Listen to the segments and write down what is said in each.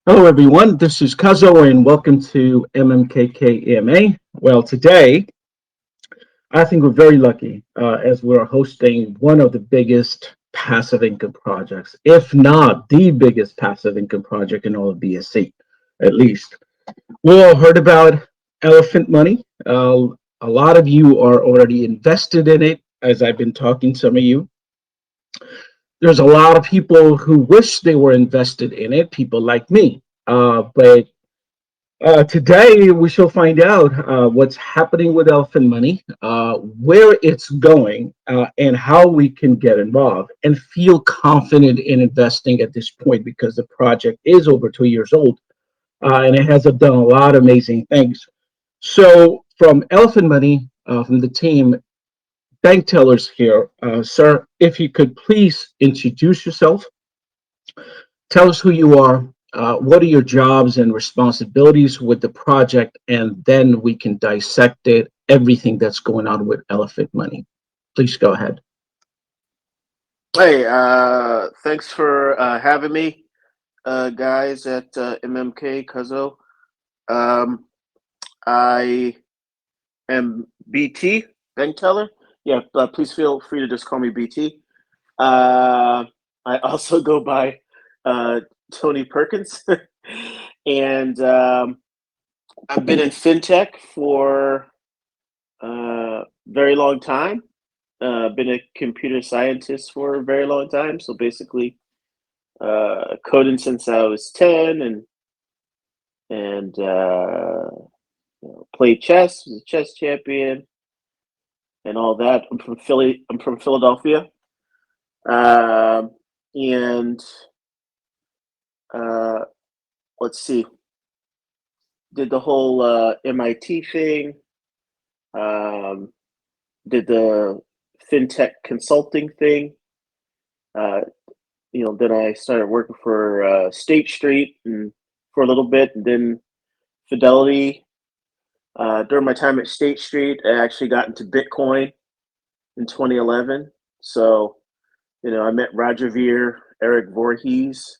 Hello, everyone. This is Cuzzo, and welcome to MMKK EMA. Well, today I think we're very lucky as we're hosting one of the biggest passive income projects, if not the biggest passive income project in all of BSC, at least. We all heard about elephant money. A lot of you are already invested in it, as I've been talking to some of you. There's a lot of people who wish they were invested in it, people like me. But today, we shall find out what's happening with elephant money, where it's going, and how we can get involved and feel confident in investing at this point because the project is over 2 years old and it has done a lot of amazing things. So, from Elephant Money, from the team, Banktellers here. Sir, if you could please introduce yourself, tell us who you are, what are your jobs and responsibilities with the project, and then we can dissect it, everything that's going on with Elephant Money. Please go ahead. Hey, thanks for having me, guys at MMK Cuzzo. Um, I am BT Bankteller. Yeah, please feel free to just call me BT. Uh, I also go by uh, Tony Perkins, and I've been in fintech for a very long time. Been a computer scientist for a very long time. So basically, coding since I was 10 and played chess, was a chess champion and all that. I'm from Philly. I'm from Philadelphia. Um, and uh, let's see, did the whole MIT thing, um, did the fintech consulting thing. Uh, then I started working for State Street and for a little bit, and then Fidelity. During my time at State Street, I actually got into Bitcoin in 2011. So, I met Roger Ver, Eric Voorhees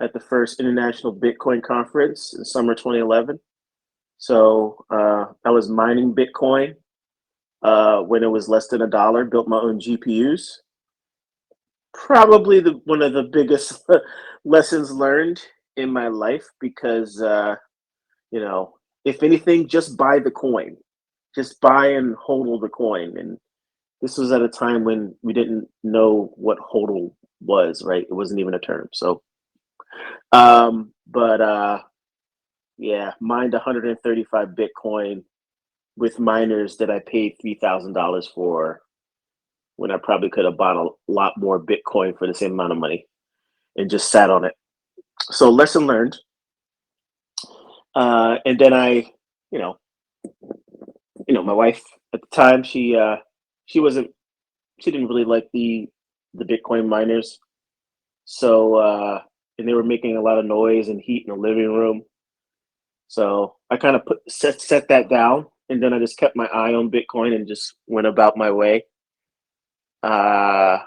at the first International Bitcoin Conference in summer 2011. So, I was mining Bitcoin when it was less than $1, built my own GPUs. Probably one of the biggest lessons learned in my life because, you know, if anything, just buy the coin, just buy and hodl the coin. And this was at a time when we didn't know what hodl was, right? It wasn't even a term. So, but yeah, mined 135 Bitcoin with miners that I paid $3,000 for when I probably could have bought a lot more Bitcoin for the same amount of money and just sat on it. So lesson learned. And then you know, my wife at the time, she wasn't, she didn't really like the Bitcoin miners. So, and they were making a lot of noise and heat in the living room. So I kind of set that down, and then I just kept my eye on Bitcoin and just went about my way. Uh,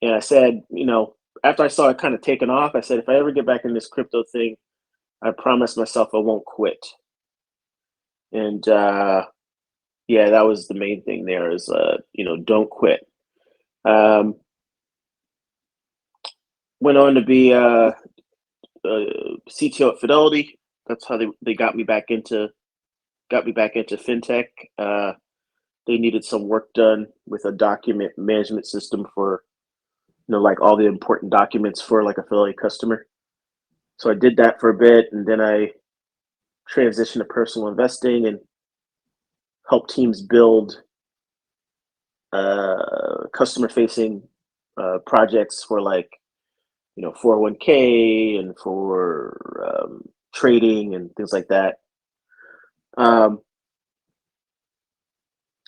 and I said, after I saw it kind of taken off, I said, if I ever get back in this crypto thing, I promise myself I won't quit. And yeah, that was the main thing there is, don't quit. Um, Went on to be CTO at Fidelity. That's how they got me back into fintech. Uh, they needed some work done with a document management system for like all the important documents for like a Fidelity customer. So I did that for a bit, and then I transitioned to personal investing and helped teams build customer facing projects for like 401k and for trading and things like that. Um,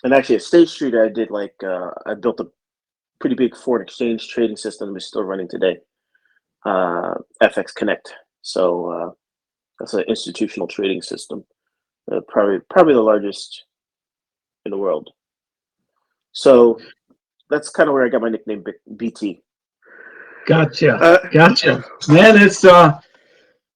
and actually at State Street, I did I built a pretty big foreign exchange trading system we're still running today, FX Connect. So that's an institutional trading system, probably the largest in the world. So that's kind of where I got my nickname BT. Gotcha. Uh, Gotcha. Man, it's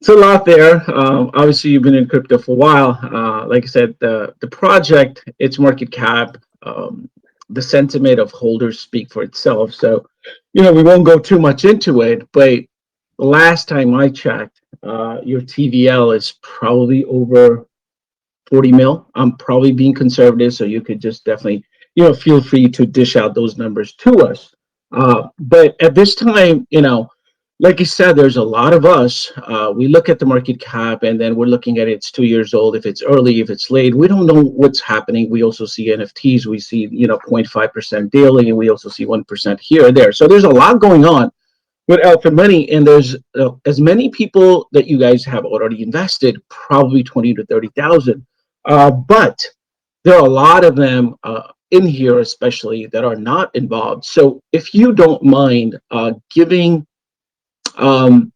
It's a lot there. Obviously, you've been in crypto for a while. Like I said, the project, its market cap, the sentiment of holders speak for itself. So, we won't go too much into it. But last time I checked, your TVL is probably over 40 mil. I'm probably being conservative, so you could just definitely, feel free to dish out those numbers to us. But at this time, like you said, there's a lot of us. We look at the market cap and then we're looking at it's 2 years old, if it's early, if it's late. We don't know what's happening. We also see NFTs. We see, 0.5% daily, and we also see 1% here or there. So there's a lot going on with Alpha Money, and there's as many people that you guys have already invested, probably 20 to 30,000. But there are a lot of them in here, especially that are not involved. So if you don't mind giving kind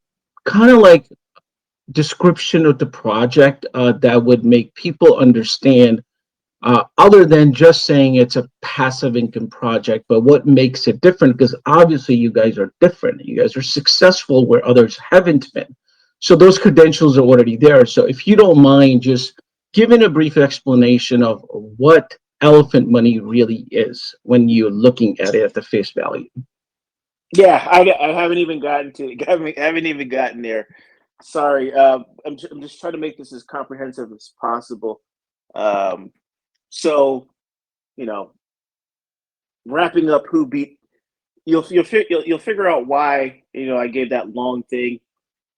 of like description of the project that would make people understand other than just saying it's a passive income project, but what makes it different? Because obviously you guys are different. You guys are successful where others haven't been. So those credentials are already there. So if you don't mind just giving a brief explanation of what elephant money really is when you're looking at it at the face value. Yeah, I haven't even gotten to haven't even gotten there. Sorry, I'm just trying to make this as comprehensive as possible. Um, so you know, wrapping up who beat you'll figure out why I gave that long thing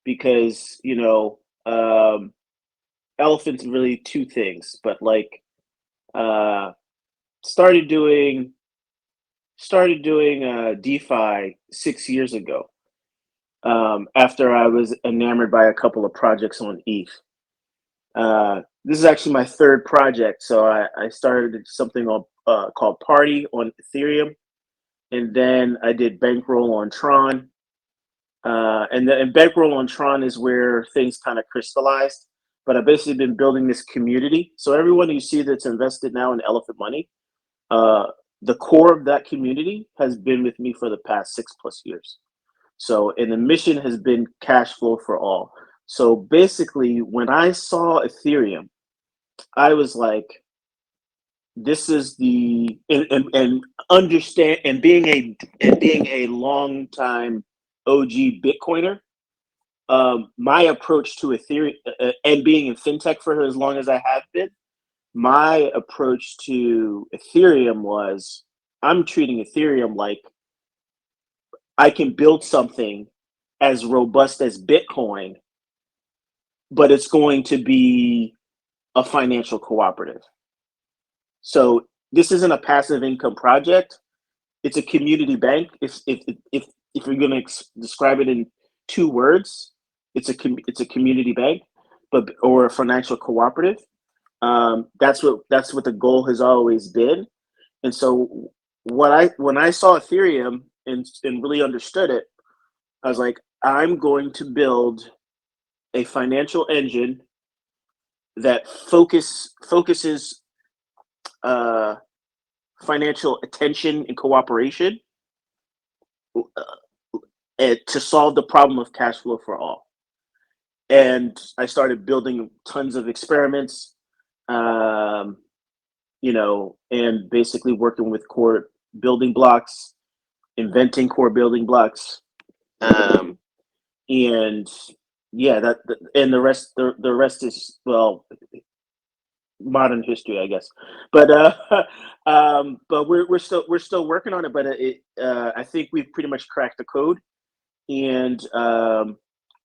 because elephants really two things, but like uh, started doing DeFi 6 years ago after I was enamored by a couple of projects on ETH. This is actually my third project. So I started something called Party on Ethereum, and then I did Bankroll on Tron. And Bankroll on Tron is where things kind of crystallized. But I've basically been building this community. So everyone you see that's invested now in Elephant Money, uh, the core of that community has been with me for the past 6+ years. So, and the mission has been cash flow for all. So basically, when I saw Ethereum, I was like, this is the and understand and being a long time OG Bitcoiner. My approach to Ethereum and being in fintech for as long as I have been, my approach to Ethereum was I'm treating Ethereum like I can build something as robust as Bitcoin, but it's going to be a financial cooperative. So this isn't a passive income project. It's a community bank. If you're going to describe it in 2 words, it's a community bank, but or a financial cooperative. That's what the goal has always been. And so when I saw Ethereum and really understood it, I was like, I'm going to build a financial engine that focuses uh, financial attention and cooperation to solve the problem of cash flow for all. And I started building tons of experiments, um, and basically working with core building blocks, inventing core building blocks, um, and yeah, and the rest is, well, modern history, I guess. But but we're still working on it. But I think we've pretty much cracked the code. And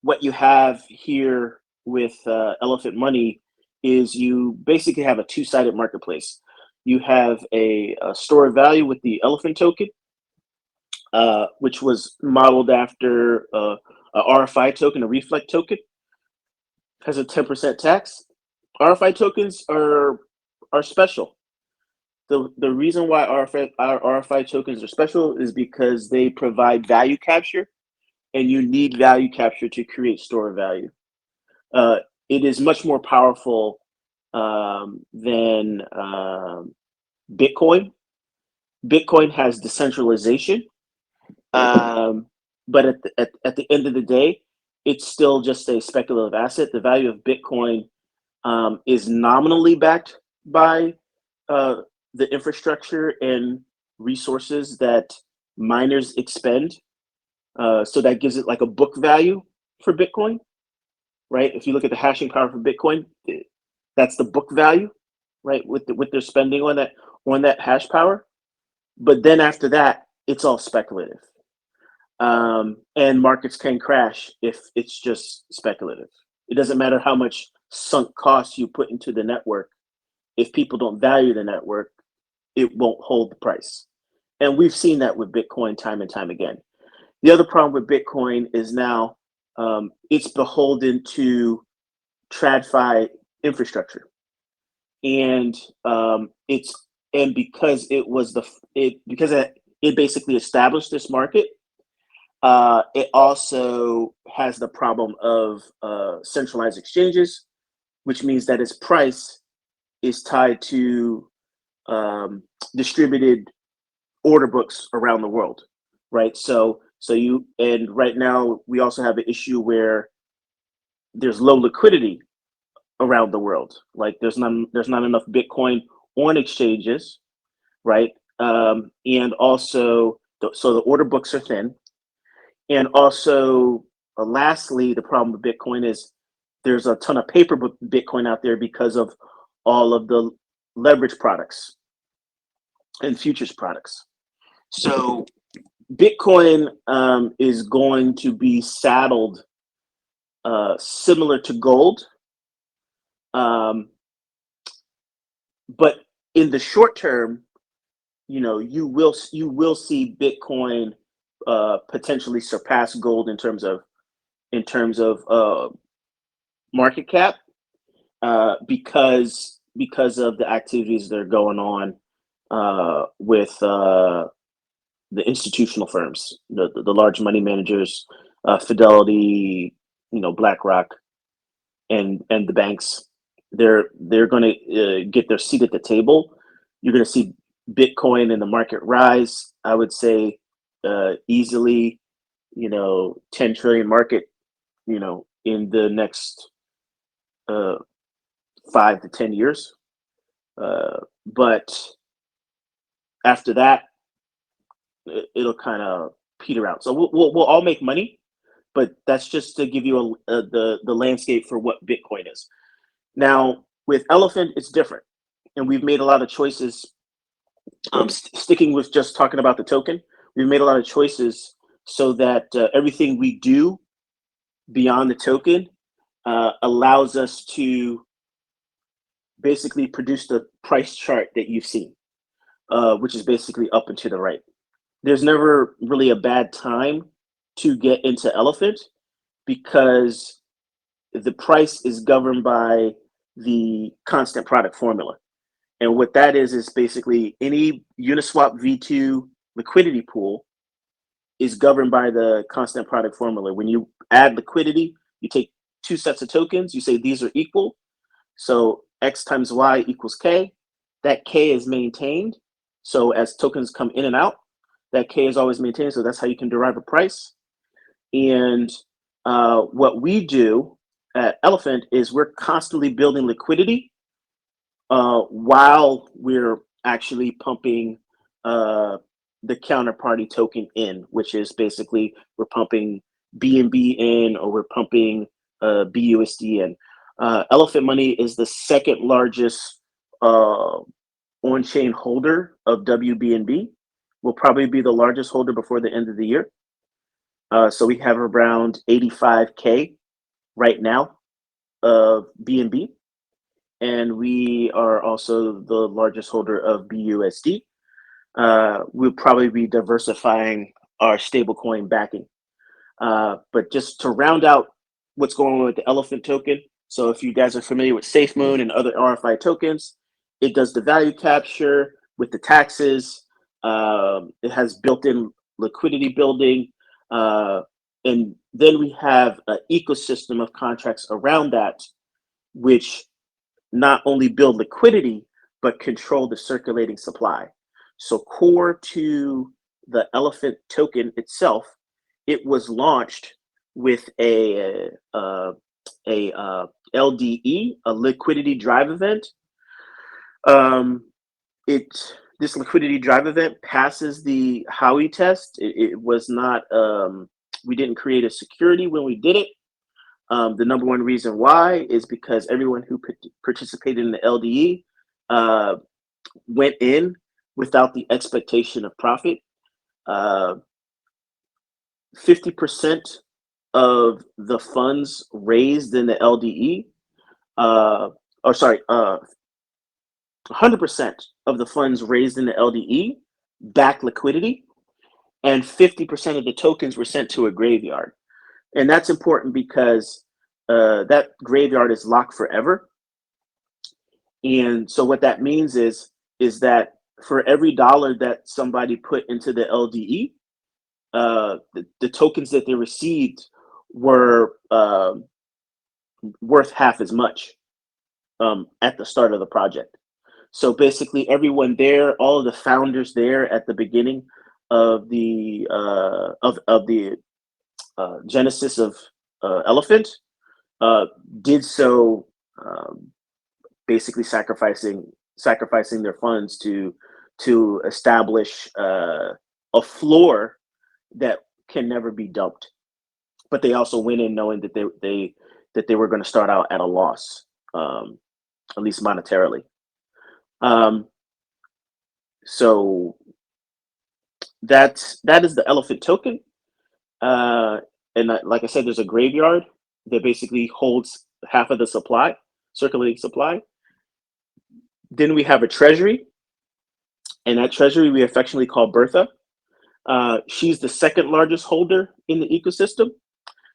what you have here with Elephant Money is you basically have a two-sided marketplace. You have a store of value with the Elephant token, which was modeled after a RFI token, a Reflect token, has a 10% tax. RFI tokens are special. The reason why RFI tokens are special is because they provide value capture, and you need value capture to create store of value. It is much more powerful than Bitcoin. Bitcoin has decentralization, um, but at the end of the day, it's still just a speculative asset. The value of Bitcoin is nominally backed by uh, the infrastructure and resources that miners expend. So that gives it like a book value for Bitcoin, right? If you look at the hashing power for Bitcoin, that's the book value, right? With their spending on that hash power. But then after that, it's all speculative, and markets can crash if it's just speculative. It doesn't matter how much sunk costs you put into the network. If people don't value the network, it won't hold the price. And we've seen that with Bitcoin time and time again. The other problem with Bitcoin is now it's beholden to TradFi infrastructure, and it's and because it was because it basically established this market. It also has the problem of centralized exchanges, which means that its price is tied to distributed order books around the world, right? And right now we also have an issue where there's low liquidity around the world. Like there's not enough Bitcoin on exchanges, right? And also so the order books are thin, and also lastly, the problem with Bitcoin is there's a ton of paper Bitcoin out there because of all of the leverage products and futures products. So Bitcoin is going to be saddled similar to gold, um, but in the short term, you will see Bitcoin potentially surpass gold in terms of market cap, because of the activities that are going on with the institutional firms, the large money managers, Fidelity, BlackRock, and the banks. They're going to get their seat at the table. You're going to see Bitcoin and the market rise. I would say easily, 10 trillion market, in the next uh, 5 to 10 years. But after that, it'll kind of peter out. So we'll all make money, but that's just to give you the landscape for what Bitcoin is. Now with Elephant, it's different, and we've made a lot of choices. Sticking with just talking about the token, we've made a lot of choices so that everything we do beyond the token allows us to basically produce the price chart that you've seen, which is basically up and to the right. There's never really a bad time to get into Elephant because the price is governed by the constant product formula. And what that is basically any Uniswap V2 liquidity pool is governed by the constant product formula. When you add liquidity, you take two sets of tokens, you say these are equal. So X times Y equals K. That K is maintained. So as tokens come in and out, that K is always maintained. So that's how you can derive a price. And what we do at Elephant is we're constantly building liquidity while we're actually pumping the counterparty token in, which is basically we're pumping BNB in, or we're pumping BUSD in. Elephant Money is the second largest on-chain holder of WBNB. Will probably be the largest holder before the end of the year. So we have around 85K right now of BNB, and we are also the largest holder of BUSD. We'll probably be diversifying our stablecoin backing. But just to round out what's going on with the Elephant token, so if you guys are familiar with SafeMoon and other RFI tokens, it does the value capture with the taxes. It has built-in liquidity building. And then we have an ecosystem of contracts around that, which not only build liquidity, but control the circulating supply. So core to the Elephant token itself, it was launched with LDE, a liquidity drive event. Um, it This liquidity drive event passes the Howey test. It was not. We didn't create a security when we did it. The number one reason why is because everyone who participated in the LDE uh, went in without the expectation of profit. Uh, 50% of the funds raised in the LDE, or sorry, 100% of the funds raised in the LDE back liquidity, and 50% of the tokens were sent to a graveyard. And that's important because that graveyard is locked forever. And so what that means is that for every dollar that somebody put into the LDE, the tokens that they received were worth half as much at the start of the project. So basically, everyone there, all of the founders there at the beginning of the genesis of Elephant uh, did so, basically sacrificing their funds to establish a floor that can never be dumped. But they also went in knowing that they were going to start out at a loss, at least monetarily. Um, so that is the elephant token. Uh, and like I said, there's a graveyard that basically holds half of the supply, circulating supply. Then we have a treasury, and that treasury we affectionately call Bertha. She's the second largest holder in the ecosystem.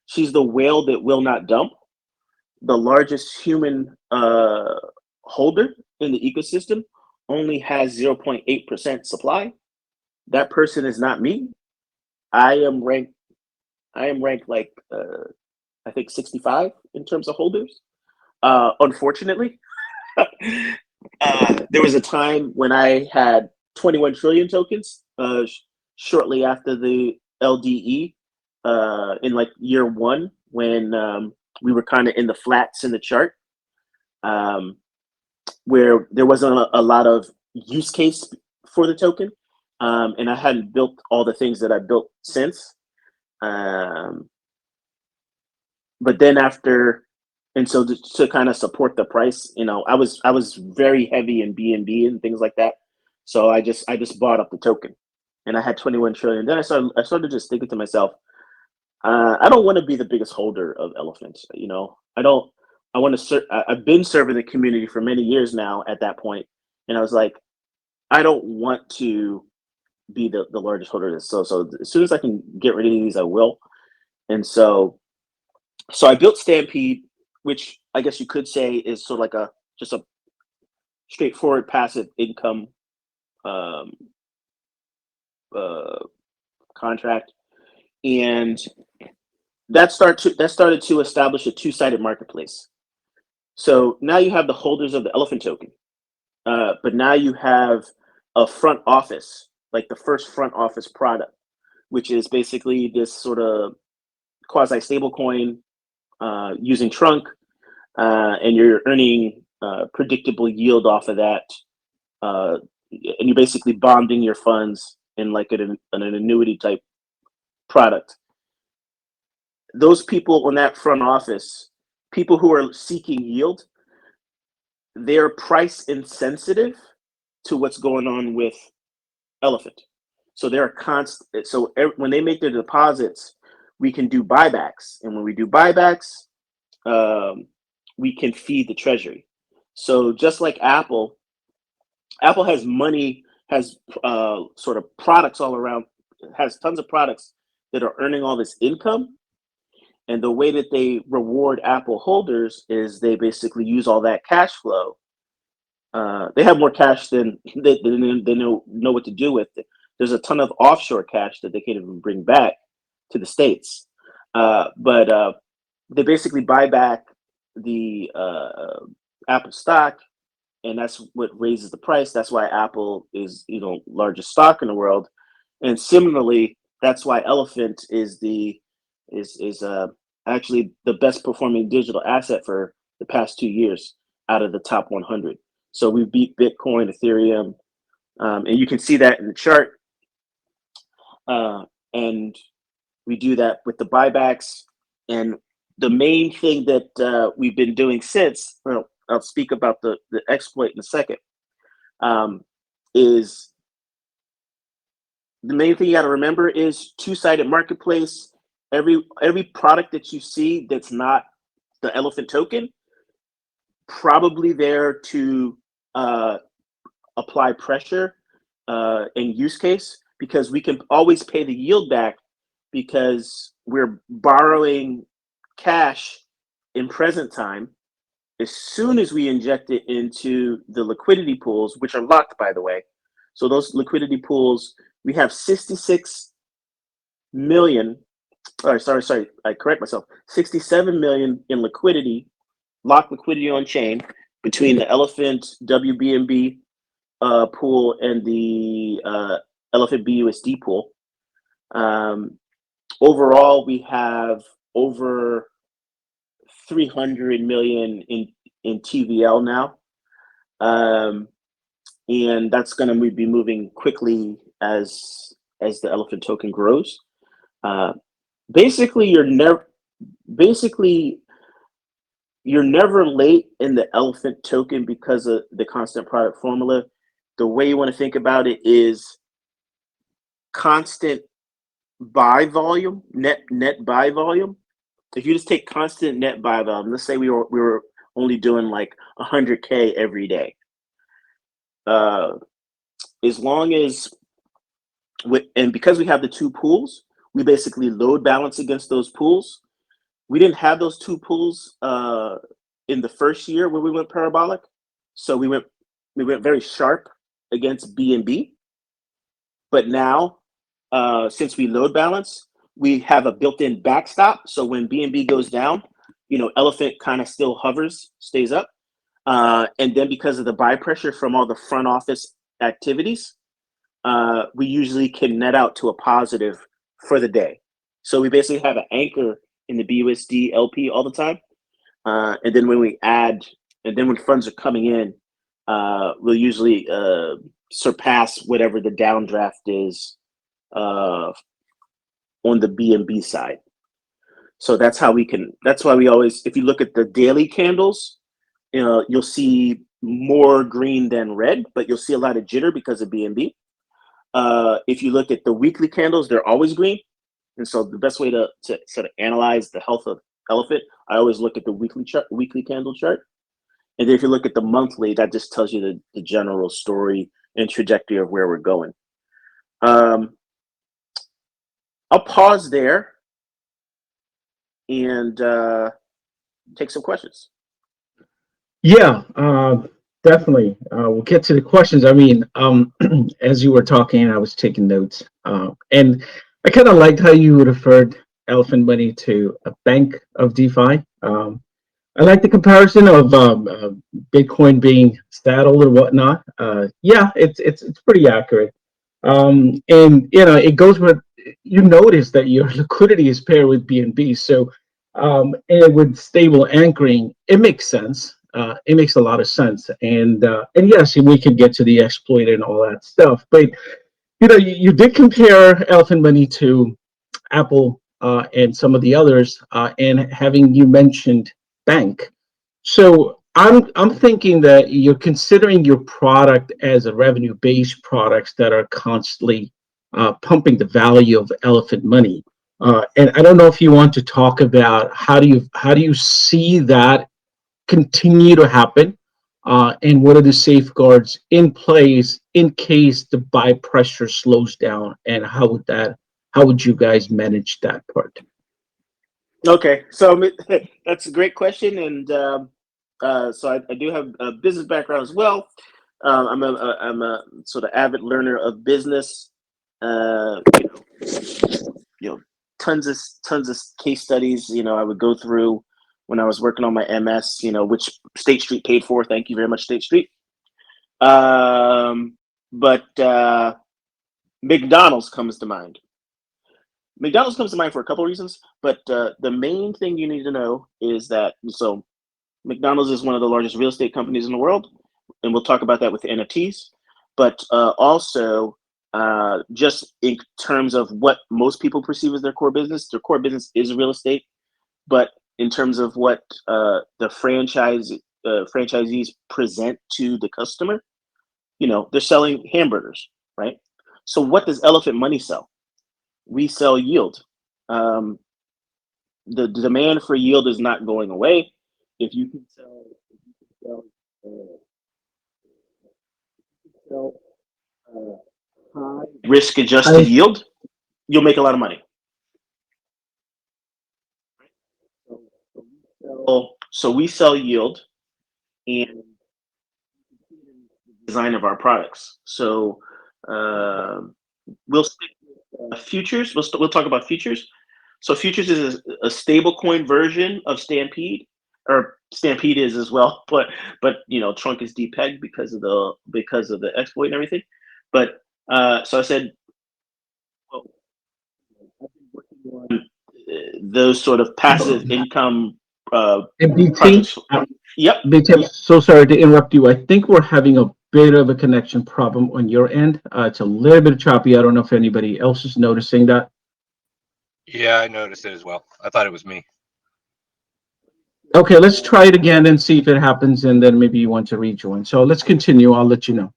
She's the whale that will not dump, the largest human holder in the ecosystem, only has 0.8% supply. That person is not me. I am ranked. I am ranked like I think 65 in terms of holders. Unfortunately, there was a time when I had 21 trillion tokens. Shortly after the LDE, in like year one, when we were kind of in the flats in the chart, um, where there wasn't a lot of use case for the token, and I hadn't built all the things that I built since. Um, but then after, and so to kind of support the price, I was very heavy in BNB and things like that. So I just bought up the token, and I had 21 trillion. Then I started just thinking to myself, I don't want to be the biggest holder of elephants. I don't. I want to. I've been serving the community for many years now. At that point, and I was like, I don't want to be the largest holder of this. So as soon as I can get rid of these, I will. And so I built Stampede, which I guess you could say is sort of like a straightforward passive income um, uh, contract, and that started to establish a two-sided marketplace. So now you have the holders of the elephant token, but now you have a front office, like the first front office product, which is basically this sort of quasi stablecoin using Trunk, and you're earning predictable yield off of that, and you're basically bonding your funds in like an annuity type product. Those people on that front office, people who are seeking yield, they're price insensitive to what's going on with Elephant. So they're constant. So when they make their deposits, we can do buybacks, and when we do buybacks, um, we can feed the treasury. So just like Apple has money, has sort of products all around, has tons of products that are earning all this income. And the way that they reward Apple holders is they basically use all that cash flow. They have more cash than they know what to do with. There's a ton of offshore cash that they can't even bring back to the States. But they basically buy back the Apple stock, and that's what raises the price. That's why Apple is largest stock in the world, and similarly, that's why Elephant is the is actually the best performing digital asset for the past 2 years out of the top 100. So we beat Bitcoin, Ethereum, and you can see that in the chart. And we do that with the buybacks. And the main thing that we've been doing since, well, I'll speak about the exploit in a second, is the main thing you got to remember is two-sided marketplace. Every product that you see that's not the elephant token, probably there to apply pressure in use case, because we can always pay the yield back because we're borrowing cash in present time. As soon as we inject it into the liquidity pools, which are locked, by the way. So those liquidity pools, we have 66 million, sorry, I correct myself, 67 million in liquidity, locked liquidity on chain between the Elephant WBNB pool and the Elephant BUSD pool. Overall, we have over 300 million in TVL now. And that's going to be moving quickly as the Elephant token grows. Basically, you're never late in the Elephant token because of the constant product formula. The way you want to think about it is constant buy volume, net buy volume. If you just take constant net buy volume, let's say we were only doing like 100K every day. As long as, and because we have the two pools, we basically load balance against those pools. We didn't have those two pools in the first year when we went parabolic, so we went very sharp against BNB. But now, since we load balance, we have a built-in backstop. So when BNB goes down, Elephant kind of still hovers, stays up. And then because of the buy pressure from all the front office activities, we usually can net out to a positive for the day. So we basically have an anchor in the BUSD LP all the time. And then when funds are coming in, we'll usually surpass whatever the downdraft is on the BNB side. So that's why we always, if you look at the daily candles, you'll see more green than red, but you'll see a lot of jitter because of BNB. If you look at the weekly candles, they're always green. And so the best way to sort of analyze the health of Elephant, I always look at the weekly candle chart. And then if you look at the monthly, that just tells you the general story and trajectory of where we're going. I'll pause there and take some questions. Yeah, definitely. We'll get to the questions. I mean, as you were talking, I was taking notes, and I kind of liked how you referred Elephant Money to a bank of DeFi. I like the comparison of Bitcoin being saddled or whatnot. Yeah, it's pretty accurate. And it goes with, you notice that your liquidity is paired with BNB, so and with stable anchoring, it makes sense. It makes a lot of sense, and yes, we could get to the exploit and all that stuff. But you did compare Elephant Money to Apple and some of the others, and having you mentioned bank. So I'm thinking that you're considering your product as a revenue-based products that are constantly pumping the value of Elephant Money. And I don't know if you want to talk about how do you see that continue to happen, and what are the safeguards in place in case the buy pressure slows down, and how would you guys manage that part? Okay, so that's a great question, and so I do have a business background as well. I'm a sort of avid learner of business. Tons of case studies. I would go through when I was working on my MS. Which State Street paid for. Thank you very much, State Street. But McDonald's comes to mind. McDonald's comes to mind for a couple of reasons, but the main thing you need to know is that McDonald's is one of the largest real estate companies in the world, and we'll talk about that with the NFTs. But also, just in terms of what most people perceive as their core business is real estate. But in terms of what the franchisees present to the customer, they're selling hamburgers, right? So what does Elephant Money sell? We sell yield. Um, the demand for yield is not going away. If you can sell, sell high risk adjusted I yield, you'll make a lot of money. So we sell yield and design of our products. So we'll stick with futures. We'll talk about futures. So futures is a stable coin version of Stampede, or Stampede is as well, but Trunk is depegged because of the exploit and everything. But so I said, well, I've been working on those sort of passive income and BT, projects. Yep. BT, I'm so sorry to interrupt you. I think we're having a bit of a connection problem on your end. It's a little bit choppy. I don't know if anybody else is noticing that. Yeah, I noticed it as well. I thought it was me. Okay, let's try it again and see if it happens, and then maybe you want to rejoin. So let's continue. I'll let you know.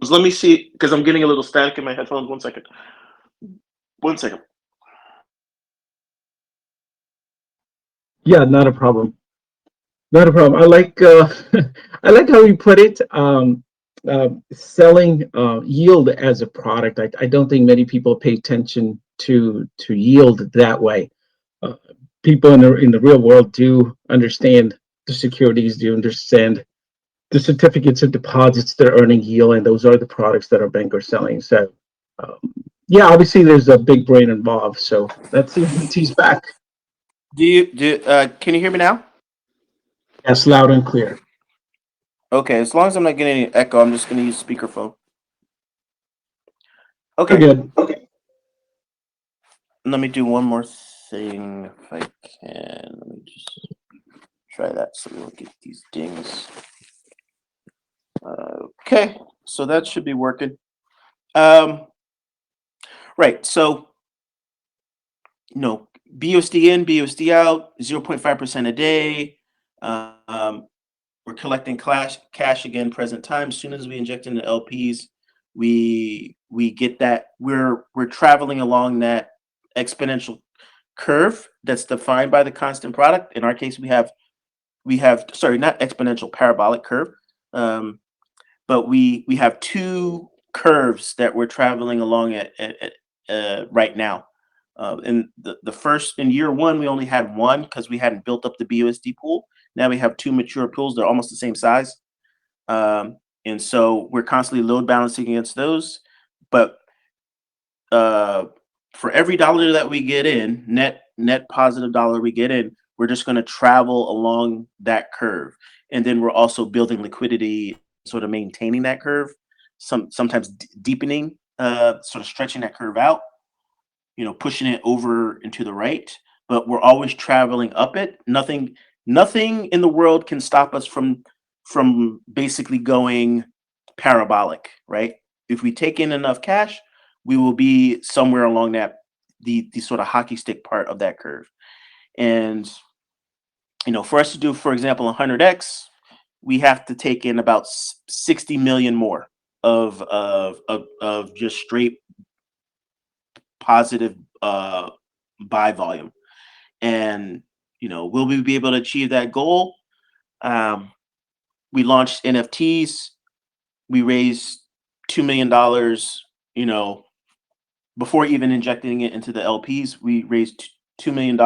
Let me see, because I'm getting a little static in my headphones. 1 second. 1 second. Yeah, not a problem. Not a problem. I like I like how you put it. Selling yield as a product. I don't think many people pay attention to yield that way. Uh, People in the real world do understand the securities, do understand the certificates of deposits that are earning yield, and those are the products that our bank are selling. So, um, yeah, obviously there's a big brain involved. So let's see if BT's back. Can you hear me now? Yes, loud and clear. Okay, as long as I'm not getting any echo, I'm just going to use speakerphone. We're Okay, good. let me do one more thing if I can. Let me just try that so we don't get these dings. Okay, so that should be working. Right, so BUSD in, BUSD out, 0.5% a day. We're collecting cash again, present time. As soon as we inject into LPs, we get that. We're traveling along that exponential curve that's defined by the constant product. In our case, we have sorry, not exponential, parabolic curve. But we have two curves that we're traveling along at right now. In the first, in year one, we only had one because we hadn't built up the BUSD pool. Now we have two mature pools. They're almost the same size. And so we're constantly load balancing against those. But for every dollar that we get in, net positive dollar we get in, we're just going to travel along that curve. And then we're also building liquidity, sort of maintaining that curve, sometimes deepening, sort of stretching that curve out, pushing it over and to the right. But we're always traveling up it. Nothing in the world can stop us from basically going parabolic, right? If we take in enough cash, we will be somewhere along that the sort of hockey stick part of that curve. And for us to do, for example, 100x, we have to take in about 60 million more of just straight positive buy volume. And will we be able to achieve that goal? We launched NFTs. We raised $2 million. Before even injecting it into the LPs, we raised $2 million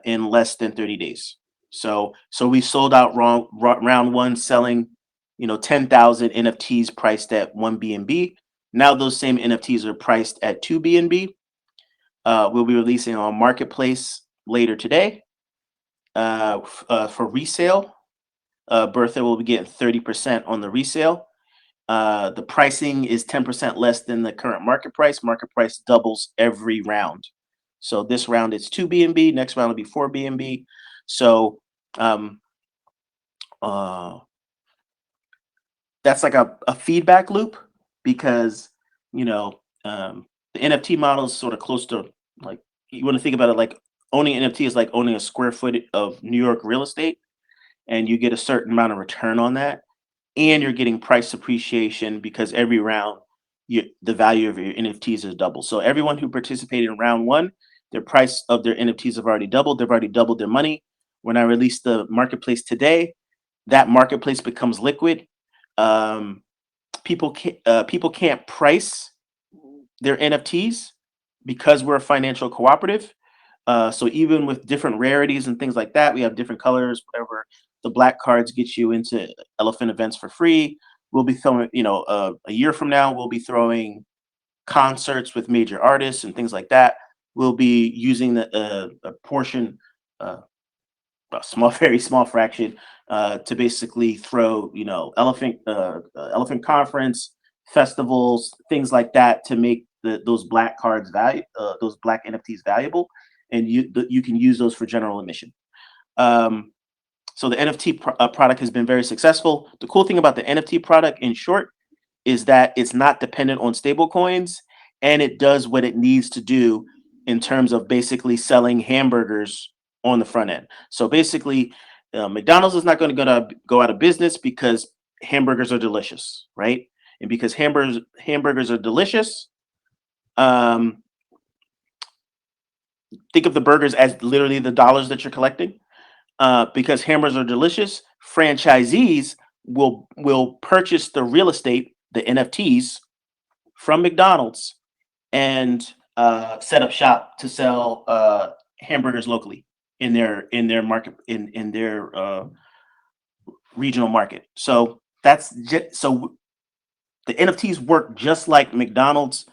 in less than 30 days. So we sold out round one, selling 10,000 NFTs priced at 1 BNB. Now those same NFTs are priced at 2 BNB. We'll be releasing on Marketplace later today for resale. Bertha will be getting 30% on the resale. The pricing is 10% less than the current market price. Market price doubles every round. So this round it's 2 BNB, next round will be 4 BNB. So um, uh, that's like a feedback loop because you know the NFT model is sort of close to, like, you want to think about it like owning NFT is like owning a square foot of New York real estate, and you get a certain amount of return on that, and you're getting price appreciation because every round the value of your NFTs is double. So everyone who participated in round one, their price of their NFTs have already doubled. They've already doubled their money. When I release the marketplace today, that marketplace becomes liquid. Um, people can't price their NFTs because we're a financial cooperative. So even with different rarities and things like that, we have different colors, whatever. The black cards get you into elephant events for free. We'll be throwing, a year from now, we'll be throwing concerts with major artists and things like that. We'll be using a portion, uh, a small, very small fraction, to basically throw, elephant conference, festivals, things like that, to make those black cards those black NFTs valuable, and you can use those for general admission. So the NFT product has been very successful. The cool thing about the NFT product, in short, is that it's not dependent on stable coins, and it does what it needs to do in terms of basically selling hamburgers on the front end. So basically, McDonald's is not going to go out of business because hamburgers are delicious, right? And because hamburgers are delicious, um, think of the burgers as literally the dollars that you're collecting. Because hamburgers are delicious, franchisees will purchase the real estate, the NFTs, from McDonald's, and set up shop to sell hamburgers locally in their market, in their regional market. So so the NFTs work just like McDonald's,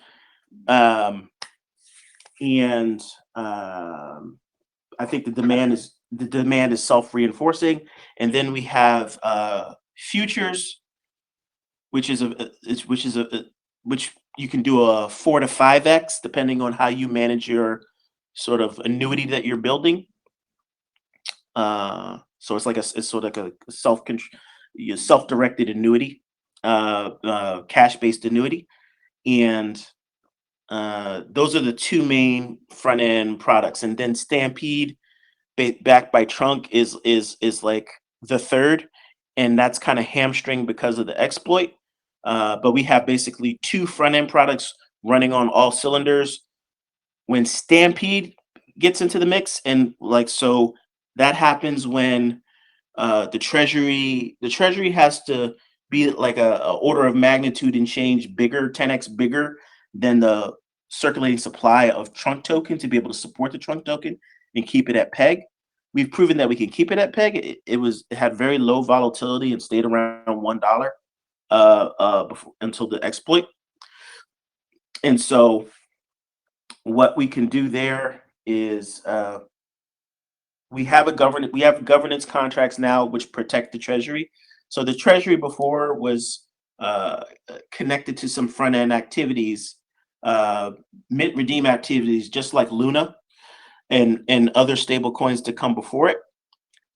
um, and I think the demand is self-reinforcing. And then we have futures, which is which you can do a 4 to 5x depending on how you manage your sort of annuity that you're building. So it's sort of like a self-directed annuity, cash-based annuity, and those are the two main front end products. And then Stampede, backed by Trunk, is like the third, and that's kind of hamstring because of the exploit. But we have basically two front end products running on all cylinders. When Stampede gets into the mix, and like so, that happens when the treasury has to be like a order of magnitude and change bigger, 10x bigger than the circulating supply of Trunk token to be able to support the Trunk token and keep it at peg. We've proven that we can keep it at peg. It had very low volatility and stayed around $1 until the exploit. And so what we can do there is we have governance contracts now which protect the treasury. So the treasury before was connected to some front end activities, mint redeem activities, just like Luna and other stable coins to come before it.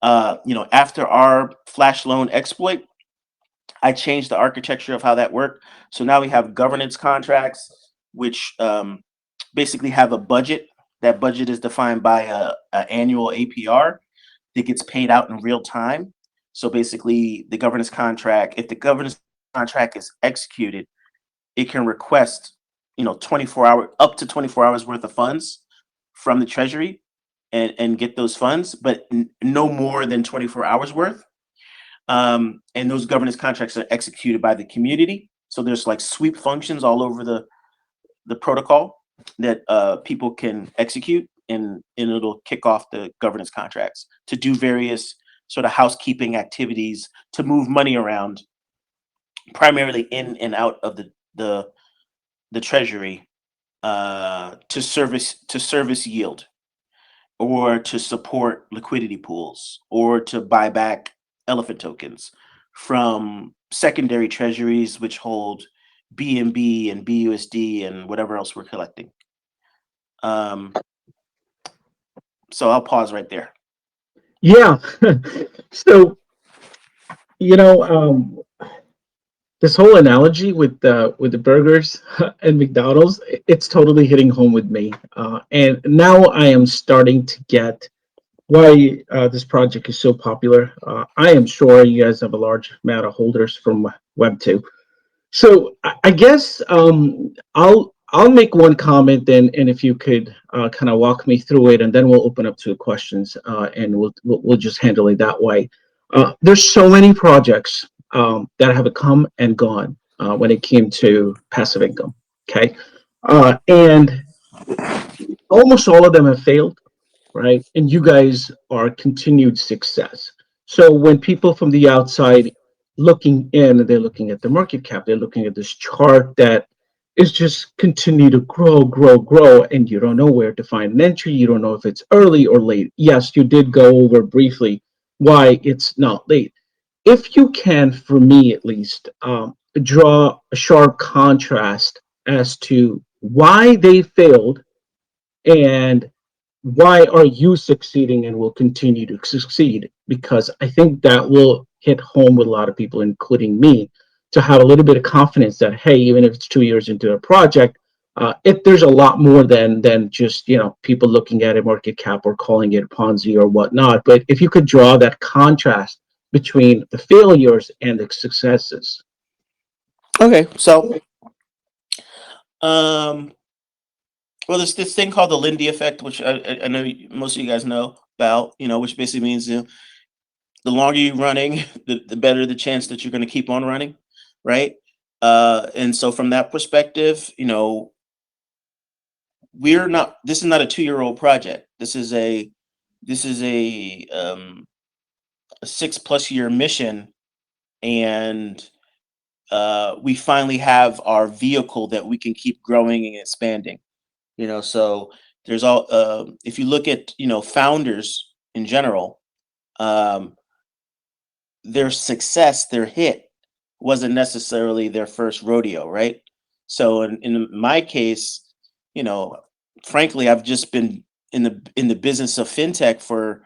After our flash loan exploit, I changed the architecture of how that worked. So now we have governance contracts, which basically have a budget. That budget is defined by a annual APR that gets paid out in real time. So basically, if the governance contract is executed, it can request, up to 24 hours worth of funds from the treasury, and get those funds, but no more than 24 hours worth. And those governance contracts are executed by the community. So there's like sweep functions all over the protocol that people can execute, and it'll kick off the governance contracts to do various sort of housekeeping activities to move money around, primarily in and out of the treasury, to service yield, or to support liquidity pools, or to buy back elephant tokens from secondary treasuries, which hold BNB and BUSD and whatever else we're collecting. So I'll pause right there. Yeah. So, you know, this whole analogy with the burgers and McDonald's, it's totally hitting home with me. And now I am starting to get why this project is so popular. I am sure you guys have a large amount of holders from Web2. So I guess I'll make one comment, and if you could kind of walk me through it, and then we'll open up to questions, and we'll just handle it that way. There's so many projects that have come and gone when it came to passive income. Okay, and almost all of them have failed, right? And you guys are continued success. So when people from the outside looking in, they're looking at the market cap, they're looking at this chart that is just continue to grow, grow, grow, and you don't know where to find an entry. You don't know if it's early or late. Yes, you did go over briefly why it's not late. If you can, for me at least, draw a sharp contrast as to why they failed and why are you succeeding and will continue to succeed? Because I think that will hit home with a lot of people, including me, to have a little bit of confidence that, hey, even if it's 2 years into a project, if there's a lot more than just people looking at a market cap or calling it Ponzi or whatnot. But if you could draw that contrast between the failures and the successes. Okay, so well, there's this thing called the Lindy effect, which I know most of you guys know about, which basically means the longer you're running, the better the chance that you're going to keep on running, right? And so from that perspective, this is not a 2-year-old project. This is a 6+ year mission, and we finally have our vehicle that we can keep growing and expanding. So there's all if you look at founders in general, their success, their hit wasn't necessarily their first rodeo, right? So in my case, frankly, I've just been in the business of fintech for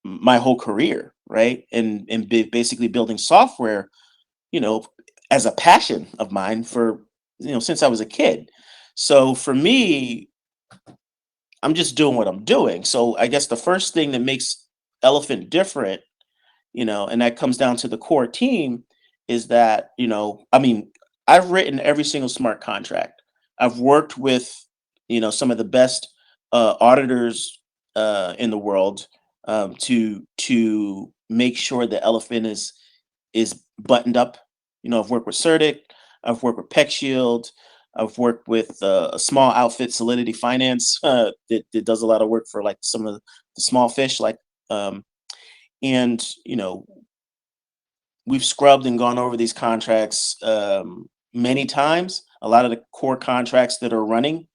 my whole career, right? And basically building software, as a passion of mine for since I was a kid. So for me, I'm just doing what I'm doing. So I guess the first thing that makes Elephant different, and that comes down to the core team, is that, I mean, I've written every single smart contract. I've worked with, some of the best auditors in the world to make sure the Elephant is buttoned up. I've worked with Certic, I've worked with PeckShield, I've worked with a small outfit, Solidity Finance, that does a lot of work for like some of the small fish, like, and we've scrubbed and gone over these contracts many times. A lot of the core contracts that are running.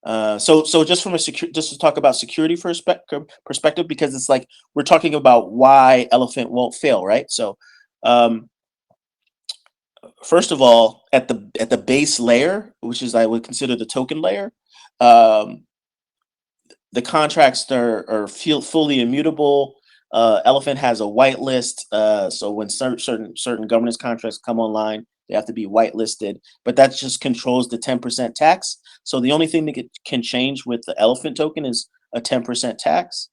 So just from just to talk about security perspective, because it's like we're talking about why Elephant won't fail, right? So first of all, at the base layer, which is I would consider the token layer, the contracts are fully immutable. Elephant has a whitelist, so when certain governance contracts come online, they have to be whitelisted. But that just controls the 10% tax. So the only thing that can change with the Elephant token is a 10% tax.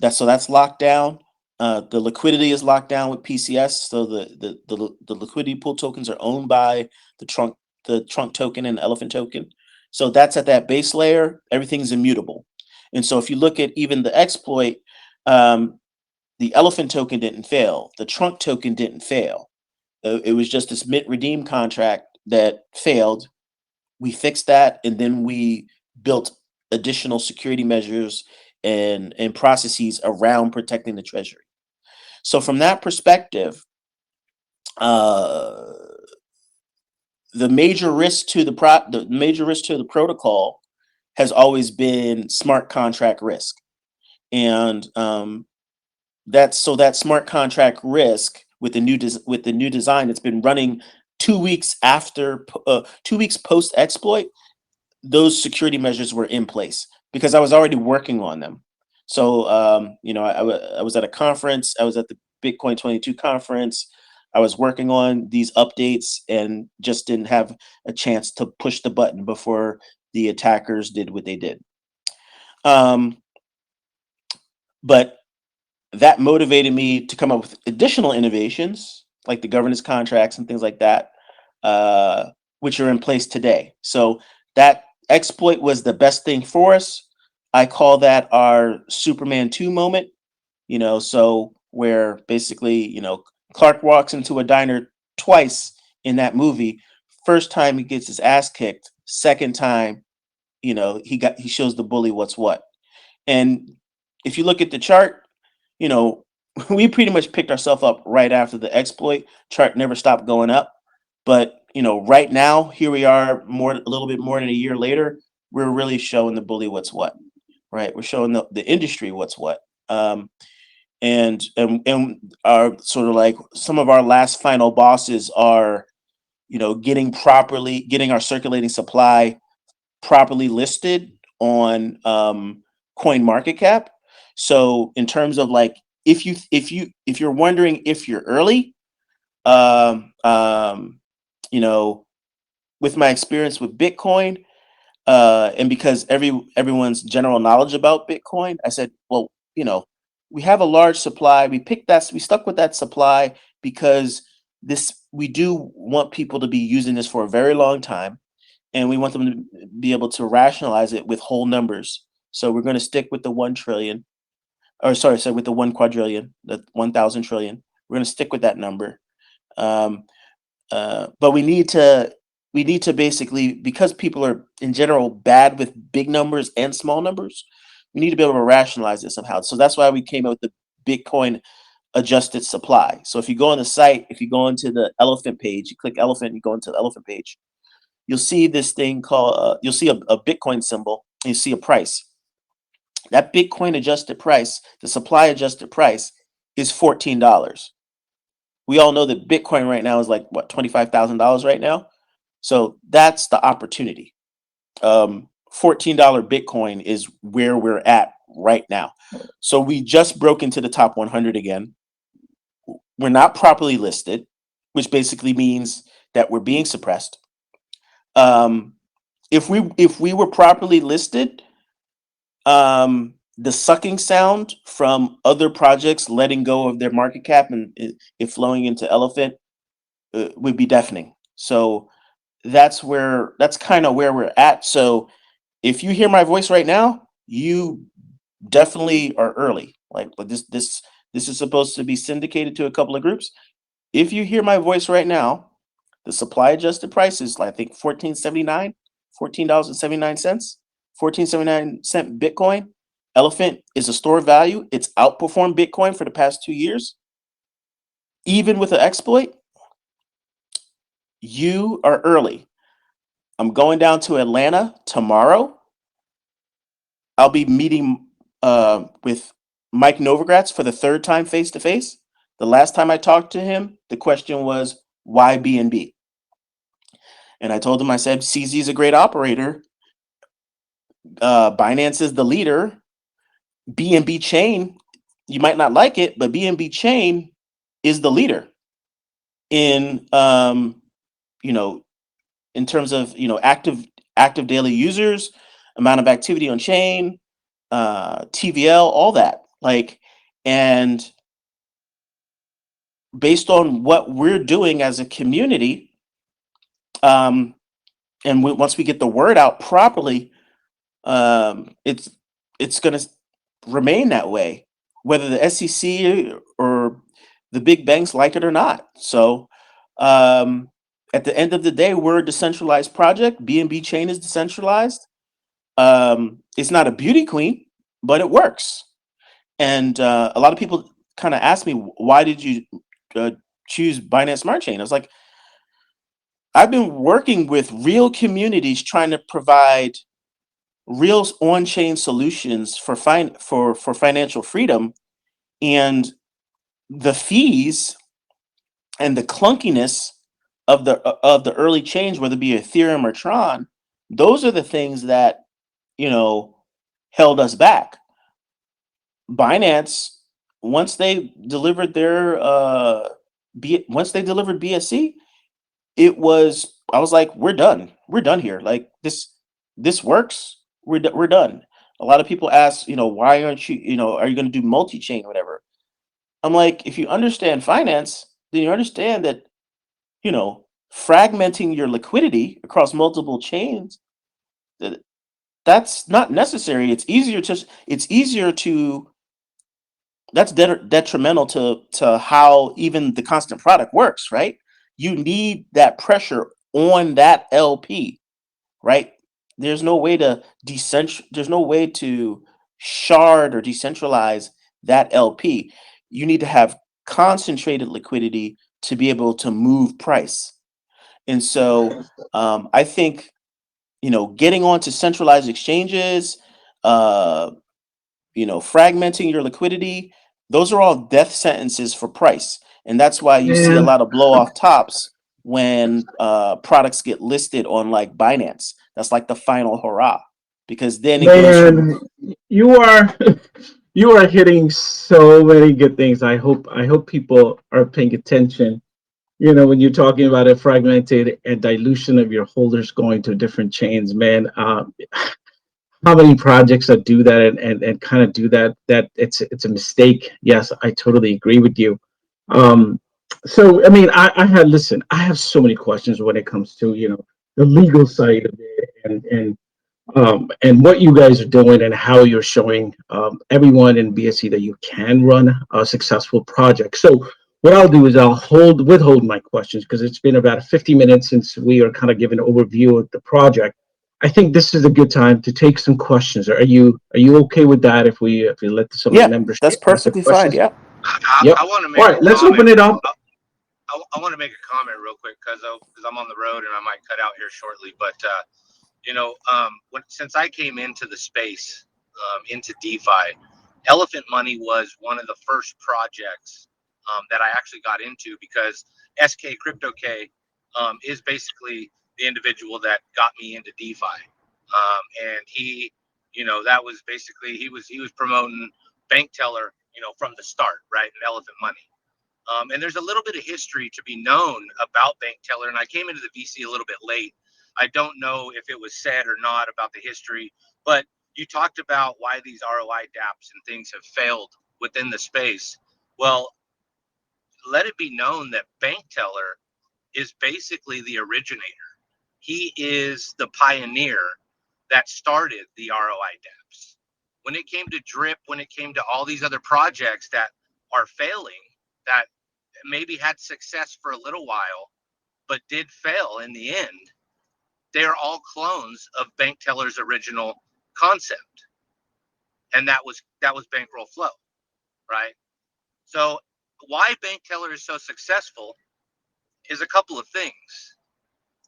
That's locked down. The liquidity is locked down with PCS. So the liquidity pool tokens are owned by the trunk token and the Elephant token. So that's at that base layer. Everything's immutable. And so if you look at even the exploit, the Elephant token didn't fail. The trunk token didn't fail. It was just this mint redeem contract that failed. We fixed that, and then we built additional security measures and processes around protecting the treasury. So from that perspective, the major risk to the protocol has always been smart contract risk. And that smart contract risk with the new design that's been running 2 weeks after 2 weeks post exploit. Those security measures were in place because I was already working on them. So I was at a conference. I was at the Bitcoin 22 conference. I was working on these updates and just didn't have a chance to push the button before the attackers did what they did. Um, but that motivated me to come up with additional innovations like the governance contracts and things like that, which are in place today. So that exploit was the best thing for us. I call that our Superman 2 moment, so where basically, Clark walks into a diner twice in that movie. First time he gets his ass kicked, second time, he shows the bully what's what. And if you look at the chart, you know, we pretty much picked ourselves up right after the exploit. Chart never stopped going up. But right now, here we are, a little bit more than a year later, we're really showing the bully what's what, right? We're showing the industry what's what. And our sort of like some of our last final bosses are, getting our circulating supply properly listed on coin market cap. So in terms of like, if you're wondering if you're early, um, um, you know, with my experience with Bitcoin, and because everyone's general knowledge about Bitcoin, I said, well, we have a large supply. We stuck with that supply because we do want people to be using this for a very long time, and we want them to be able to rationalize it with whole numbers. So we're going to stick with the 1 trillion, or sorry, with the 1 quadrillion, the 1,000 trillion. We're going to stick with that number. Um, but we need to basically, because people are in general bad with big numbers and small numbers, we need to be able to rationalize it somehow. So that's why we came up with the Bitcoin adjusted supply. So if you go on the site, if you go into the elephant page, you click elephant, you go into the elephant page, you'll see this thing called, you'll see a Bitcoin symbol, and you see a price. That Bitcoin adjusted price, the supply adjusted price, is $14. We all know that Bitcoin right now is like what, $25,000 right now. So that's the opportunity. $14 Bitcoin is where we're at right now. So we just broke into the top 100 again. We're not properly listed, which basically means that we're being suppressed. If we were properly listed, the sucking sound from other projects letting go of their market cap and it flowing into elephant would be deafening. So that's kind of where we're at. So if you hear my voice right now, you definitely are early. But this is supposed to be syndicated to a couple of groups. If you hear my voice right now, the supply adjusted price is, I think, $14.79, $14.79, 14.79 Bitcoin. Elephant is a store of value. It's outperformed Bitcoin for the past 2 years. Even with an exploit, you are early. I'm going down to Atlanta tomorrow. I'll be meeting with Mike Novogratz for the third time face to face. The last time I talked to him, the question was, why BNB? And I told him, I said, CZ is a great operator. Binance is the leader. BNB chain, you might not like it, but BNB chain is the leader in in terms of active daily users, amount of activity on chain, TVL, all that. And based on what we're doing as a community, and once we get the word out properly, it's going to remain that way, whether the SEC or the big banks like it or not. So at the end of the day, we're a decentralized project. BNB chain is decentralized. It's not a beauty queen, but it works. And a lot of people kind of ask me, why did you choose Binance Smart Chain? I was like, I've been working with real communities trying to provide real on-chain solutions for financial freedom, And the fees and the clunkiness of the early change, whether it be Ethereum or Tron, those are the things that, you know, held us back. Binance, once they delivered their once they delivered BSC, it was, I was like, we're done. We're done here. Like this works. We're done. A lot of people ask, why aren't you, are you going to do multi-chain or whatever? I'm like, if you understand finance, then you understand that, you know, fragmenting your liquidity across multiple chains, th- that's not necessary. It's easier to that's detrimental to how even the constant product works, right? You need that pressure on that LP, right? There's no way to shard or decentralize that LP. You need to have concentrated liquidity to be able to move price. And so I think, getting onto centralized exchanges, uh, fragmenting your liquidity, those are all death sentences for price. And that's why you see a Man, lot of blow off tops when products get listed on like Binance. That's like the final hurrah, because then it goes from, man, you are you are hitting so many good things. I hope people are paying attention. When you're talking about a fragmented and dilution of your holders going to different chains, man. How many projects that do that and kind of do that it's a mistake. Yes, I totally agree with you. um so I mean, I had listen, I have so many questions when it comes to the legal side of it, and what you guys are doing and how you're showing everyone in BSC that you can run a successful project. So what I'll do is I'll withhold my questions because it's been about 50 minutes since we are kind of giving an overview of the project. I think this is a good time to take some questions. Are you okay with that if we let some of the yeah, members that's ask the perfectly fine. questions? Yeah. Yep. I want to All make a right, let's comment. open it up. I want to make a comment real quick because I'm on the road and I might cut out here shortly. But since I came into the space, into DeFi, Elephant Money was one of the first projects that I actually got into because SK Crypto K is basically the individual that got me into DeFi, and he, that was basically he was promoting Bankteller, from the start, right, in Elephant Money. And there's a little bit of history to be known about Bankteller, and I came into the VC a little bit late. I don't know if it was said or not about the history, but you talked about why these ROI dApps and things have failed within the space. Well, let it be known that Bankteller is basically the originator. He is the pioneer that started the ROI dApps. When it came to Drip, when it came to all these other projects that are failing, that maybe had success for a little while, but did fail in the end, they're all clones of Bankteller's original concept, and that was bankroll flow, right? So why Bankteller is so successful is a couple of things.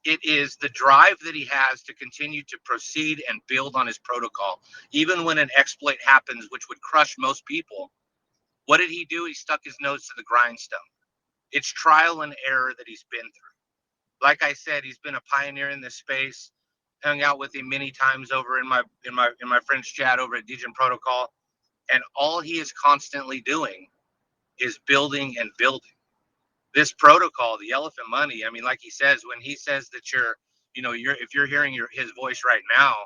It is the drive that he has to continue to proceed and build on his protocol, even when an exploit happens, which would crush most people. What did he do? He stuck his nose to the grindstone. It's trial and error that he's been through. Like I said, he's been a pioneer in this space. Hung out with him many times over in my friend's chat over at Degen Protocol, and all he is constantly doing is building and building this protocol, the Elephant Money. I mean, like he says, when he says that you're if you're hearing his voice right now,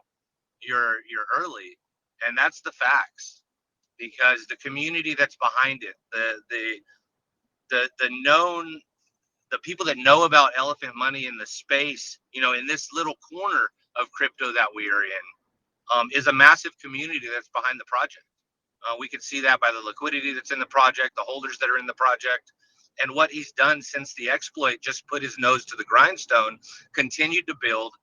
you're early, and that's the facts because the community that's behind it, the known the people that know about Elephant Money in the space, in this little corner of crypto that we are in, is a massive community that's behind the project. We can see that by the liquidity that's in the project, the holders that are in the project, and what he's done since the exploit. Just put his nose to the grindstone, continued to build,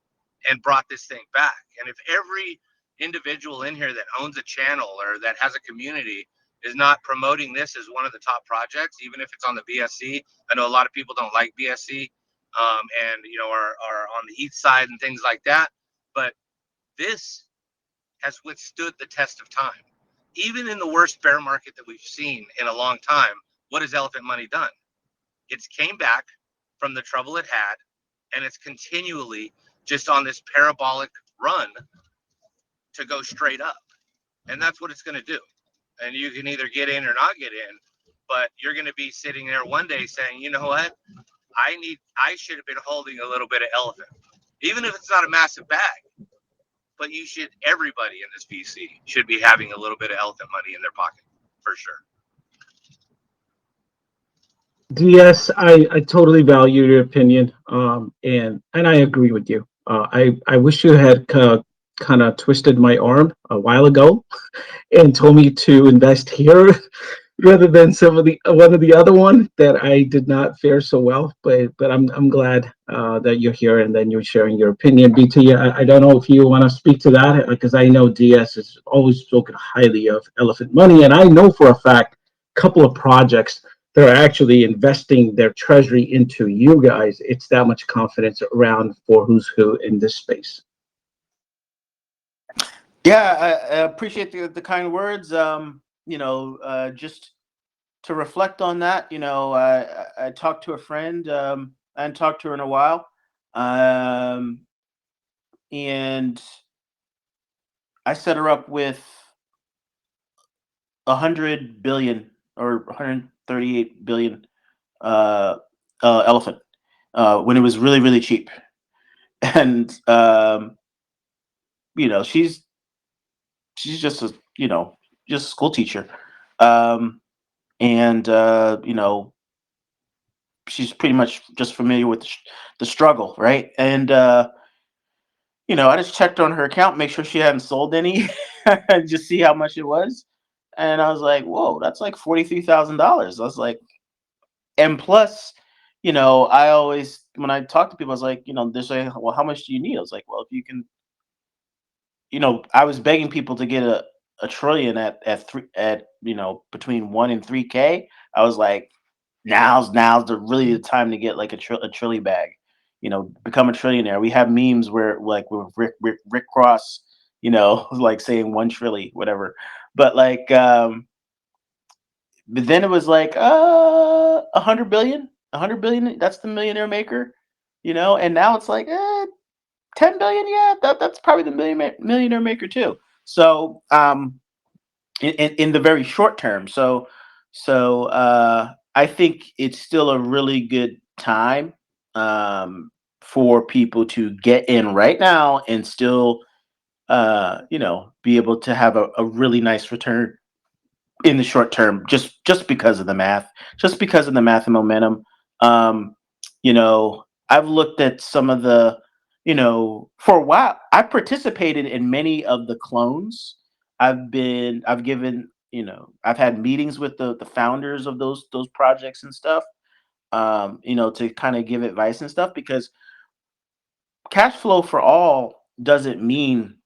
and brought this thing back. And if every individual in here that owns a channel or that has a community is not promoting this as one of the top projects, even if it's on the BSC. I know a lot of people don't like BSC, and are on the ETH side and things like that. But this has withstood the test of time. Even in the worst bear market that we've seen in a long time, what has Elephant Money done? It's came back from the trouble it had, and it's continually just on this parabolic run to go straight up. And that's what it's going to do. And you can either get in or not get in, but you're going to be sitting there one day saying, you know what? I should have been holding a little bit of elephant, even if it's not a massive bag. But everybody in this VC should be having a little bit of elephant money in their pocket for sure. DS, I totally value your opinion, and I agree with you. I wish you had kind of twisted my arm a while ago and told me to invest here rather than some of the one of the other one that I did not fare so well. But I'm glad that you're here and then you're sharing your opinion. BT, I don't know if you want to speak to that because I know DS has always spoken highly of Elephant Money, and I know for a fact a couple of projects that are actually investing their treasury into you guys. It's that much confidence around for who's who in this space. Yeah, I appreciate the kind words. Just to reflect on that, I talked to a friend. I hadn't talked to her in a while, um, and I set her up with 100 billion or 138 billion uh, elephant when it was really really cheap, and she's just a just a school teacher, um, and she's pretty much just familiar with the struggle, right? And I just checked on her account, make sure she hadn't sold any, and just see how much it was. And I was like, whoa, that's like $43,000. I was like, and plus, I always when I talk to people, I was like, they're saying, well, how much do you need? I was like, well, if you can, I was begging people to get a trillion at between 1 and 3K. I was like, now's the really the time to get like a trilly bag, become a trillionaire. We have memes where like with Rick Ross, like saying 1 trillion, whatever. But like, but then it was like 100 billion. That's the millionaire maker, and now it's like 10 billion. Yeah, that's probably the millionaire maker too. So in the very short term. So I think it's still a really good time for people to get in right now and still be able to have a really nice return in the short term, just because of the math, just because of the math and momentum. Um, I've looked at some of the, for a while, I participated in many of the clones. I've given, I've had meetings with the founders of those projects and stuff, to kind of give advice and stuff, because cash flow for all doesn't mean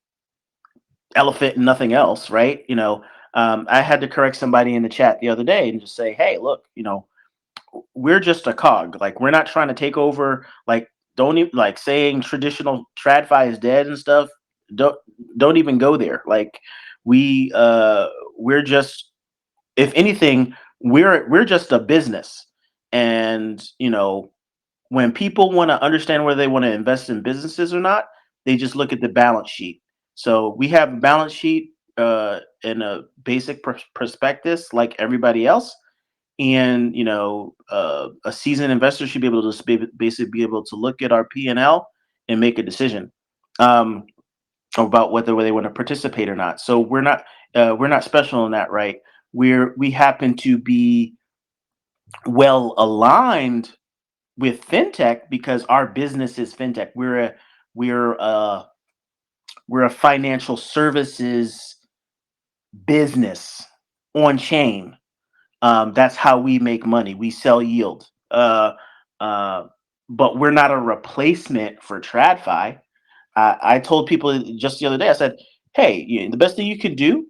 elephant and nothing else, right? I had to correct somebody in the chat the other day and just say, hey, look, we're just a cog. Like, we're not trying to take over. Like, don't even like saying traditional TradFi is dead and stuff. Don't don't even go there. Like, we're just, if anything, we're just a business. And when people want to understand whether they want to invest in businesses or not, they just look at the balance sheet. So we have a balance sheet in a basic prospectus like everybody else, and a seasoned investor should be able to basically be able to look at our P&L and make a decision about whether they want to participate or not. So we're not special in that, right? We happen to be well aligned with fintech because our business is fintech. We're a we're a financial services business on chain. That's how we make money. We sell yield. Uh, but we're not a replacement for TradFi. I told people just the other day, I said, hey, the best thing you can do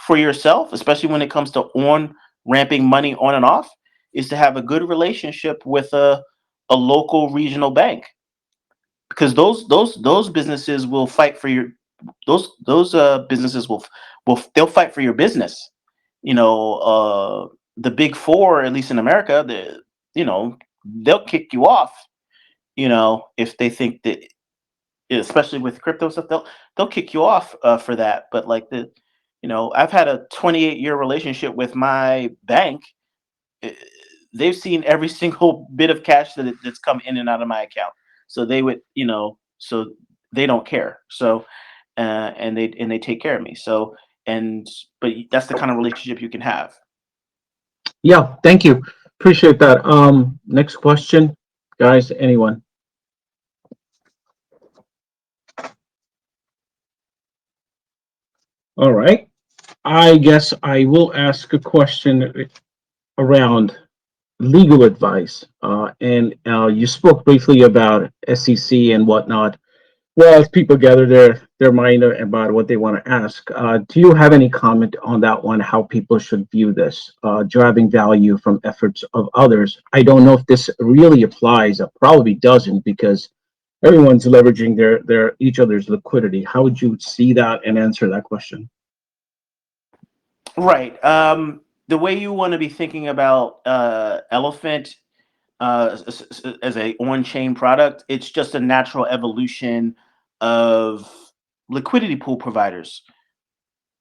for yourself, especially when it comes to on ramping money on and off, is to have a good relationship with a local regional bank, because those businesses will fight for your those businesses they'll fight for your business. The big four, at least in America, they'll kick you off. If they think that, especially with crypto stuff, they'll kick you off for that. But like I've had a 28-year relationship with my bank. uh, They've seen every single bit of cash that's come in and out of my account. So they would, so they don't care. So, and they take care of me. So, but that's the kind of relationship you can have. Yeah, thank you. Appreciate that. Next question, guys. Anyone? All right. I guess I will ask a question around legal advice. And you spoke briefly about SEC and whatnot. Well, as people gather their mind about what they want to ask, do you have any comment on that one? How people should view this, driving value from efforts of others? I don't know if this really applies. It probably doesn't because everyone's leveraging their each other's liquidity. How would you see that and answer that question? Right. The way you want to be thinking about Elephant as a on-chain product, it's just a natural evolution of liquidity pool providers.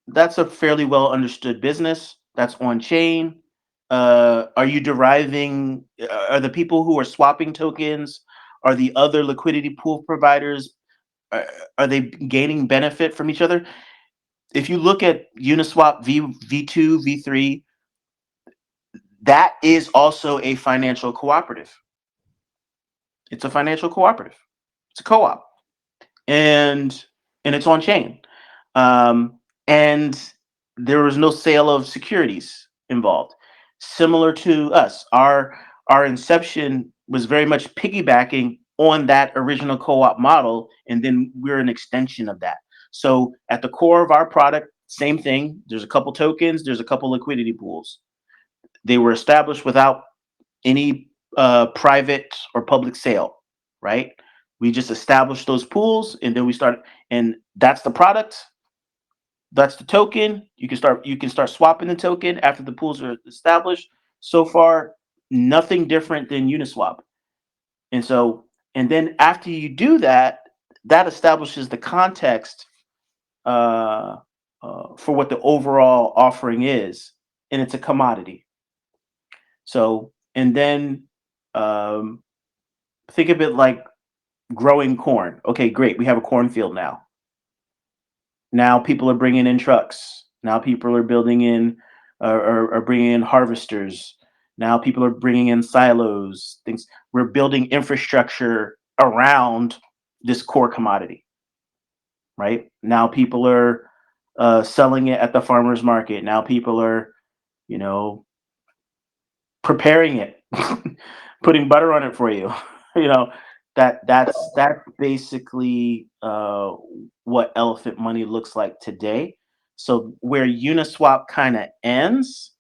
That's a fairly well understood business. That's on-chain. Are you deriving? Are the people who are swapping tokens? Are the other liquidity pool providers? Are, are they gaining benefit from each other? If you look at Uniswap V2, V3, that is also a financial cooperative. It's a financial cooperative. It's a co-op, and it's on chain, and there was no sale of securities involved. Similar to us, our inception was very much piggybacking on that original co-op model, and then we're an extension of that. So at the core of our product, same thing. There's a couple tokens. There's a couple liquidity pools. They were established without any private or public sale, right? We just established those pools, and then we start, and that's the product. That's the token. You can start swapping the token after the pools are established. So far, nothing different than Uniswap. And then after you do that, that establishes the context for what the overall offering is, and it's a commodity. So, and then um, think of it like growing corn. Okay, great. We have a cornfield now. Now people are bringing in trucks. Now people are building in, are bringing in harvesters. Now people are bringing in silos. Things. We're building infrastructure around this core commodity. Right now, people are selling it at the farmers market. Now people are, you know, preparing it, putting butter on it for you. you know that's basically what elephant money looks like today. So where Uniswap kind of ends,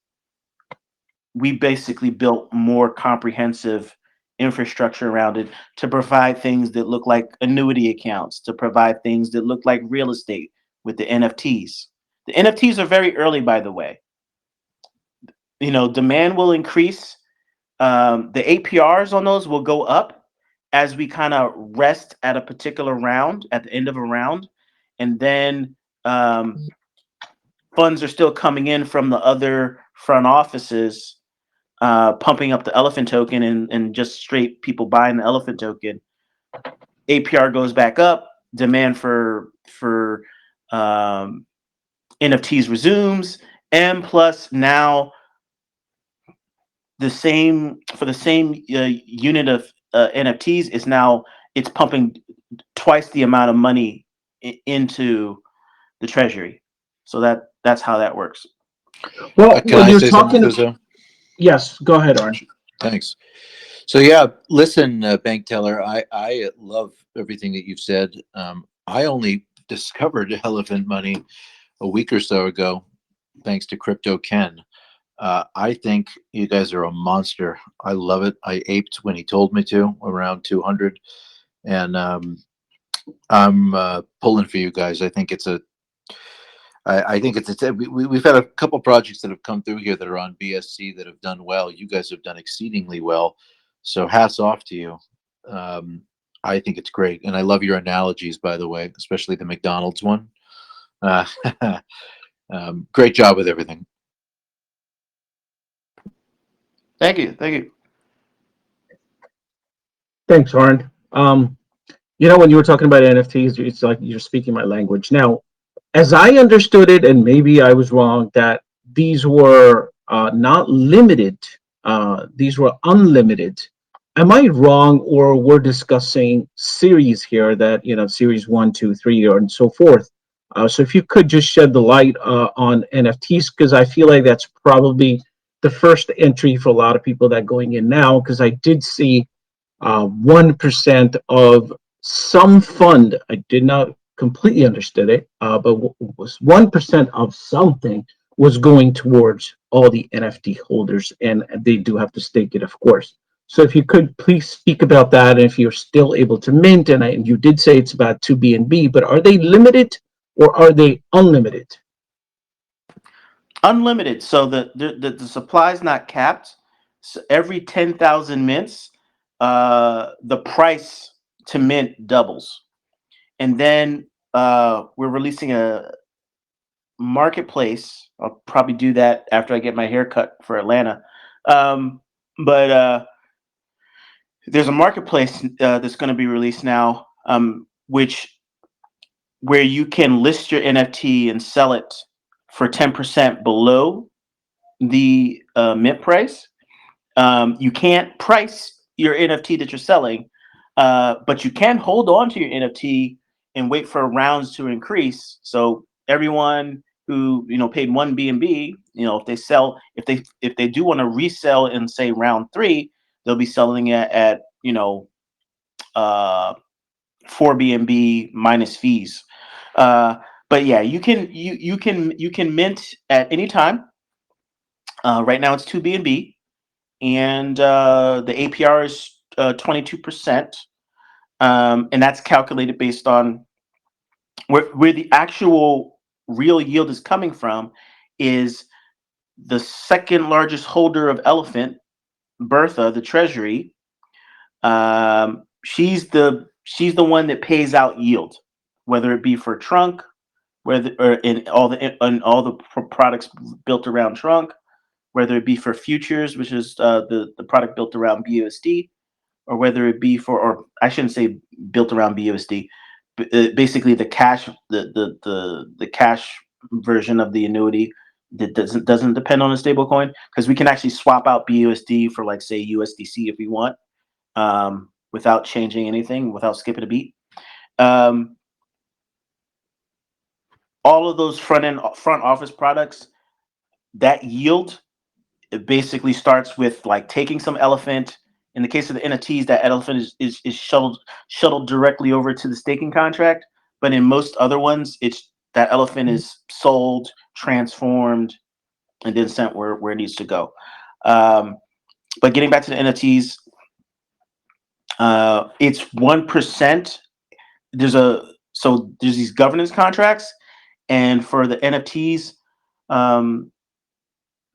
we basically built more comprehensive infrastructure around it to provide things that look like annuity accounts, to provide things that look like real estate with the NFTs. The NFTs are very early, by the way. Demand will increase. The APRs on those will go up as we kind of rest at a particular round, at the end of a round, and then funds are still coming in from the other front offices, pumping up the elephant token and just straight people buying the elephant token. APR goes back up, demand for NFTs resumes, and plus now the same unit of NFTs is now it's pumping twice the amount of money into the treasury. So that's how that works. Well, Can when I you're say something, talking, Kuzo? yes, go ahead, Arn. Thanks. So yeah, listen, Bankteller, I love everything that you've said. I only discovered Elephant Money a week or so ago, thanks to Crypto Ken. I think you guys are a monster. I love it. I aped when he told me to, around 200, and I'm pulling for you guys. I think we've had a couple projects that have come through here that are on BSC that have done well. You guys have done exceedingly well. So hats off to you. I think it's great. And I love your analogies, by the way, especially the McDonald's one. Uh, great job with everything. Thank you. Thank you. Thanks, Arn. When you were talking about NFTs, it's like you're speaking my language. Now, as I understood it, and maybe I was wrong, that these were not limited, these were unlimited. Am I wrong, or we're discussing series here that, series 1, 2, 3, and so forth? So if you could just shed the light on NFTs, because I feel like that's probably the first entry for a lot of people that going in now, because I did see 1% of some fund. I did not completely understand it, but was 1% of something was going towards all the NFT holders, and they do have to stake it, of course. So if you could please speak about that, and if you're still able to mint, and you did say it's about 2 BNB, but are they limited or are they unlimited? Unlimited. So the supply is not capped. So every 10,000 mints, the price to mint doubles. And then we're releasing a marketplace. I'll probably do that after I get my hair cut for Atlanta. But there's a marketplace that's going to be released now, where you can list your NFT and sell it for 10% below the mint price. You can't price your NFT that you're selling, but you can hold on to your NFT and wait for rounds to increase. So everyone who paid 1 BNB, if they do want to resell in say round 3, they'll be selling it at 4 BNB minus fees. But yeah, you can mint at any time. Right now it's 2 BNB, and the APR is 22%, and that's calculated based on where the actual real yield is coming from. Is the second largest holder of Elephant, Bertha, the Treasury. She's the one that pays out yield, whether it be for Trunk, or in all the products built around Trunk, whether it be for futures, which is the product built around BUSD, or whether it be or I shouldn't say built around BUSD, basically the cash, the cash version of the annuity that doesn't depend on a stable coin, because we can actually swap out BUSD for, like, say, USDC if we want, without changing anything, without skipping a beat. All of those front office products, that yield, it basically starts with, like, taking some Elephant. In the case of the NFTs, that Elephant is shuttled directly over to the staking contract. But in most other ones, it's that Elephant is sold, transformed, and then sent where it needs to go. But getting back to the NFTs, it's 1%. There's these governance contracts, and for the NFTs,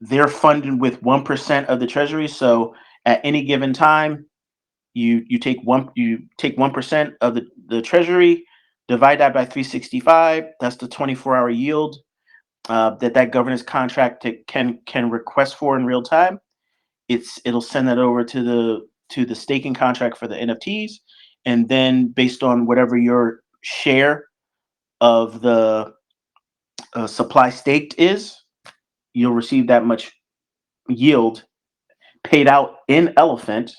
they're funded with 1% of the treasury. So at any given time, you take 1% of the treasury, divide that by 365. That's the 24-hour yield that governance contract can request for in real time. It'll send that over to the staking contract for the NFTs, and then based on whatever your share of the supply staked is, you'll receive that much yield paid out in Elephant.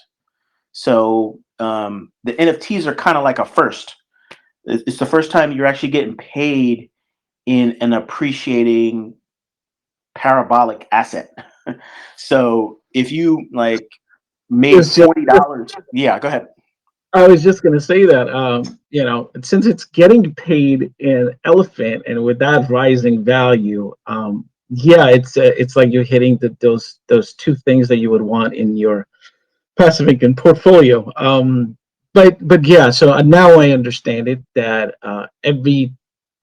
So the NFTs are kind of like a first. It's the first time you're actually getting paid in an appreciating parabolic asset. So if you, like, made $40, yeah, go ahead. I was just going to say that, since it's getting paid in Elephant, and with that rising value, yeah, it's like you're hitting those two things that you would want in your passive income portfolio. But yeah, so now I understand it, that every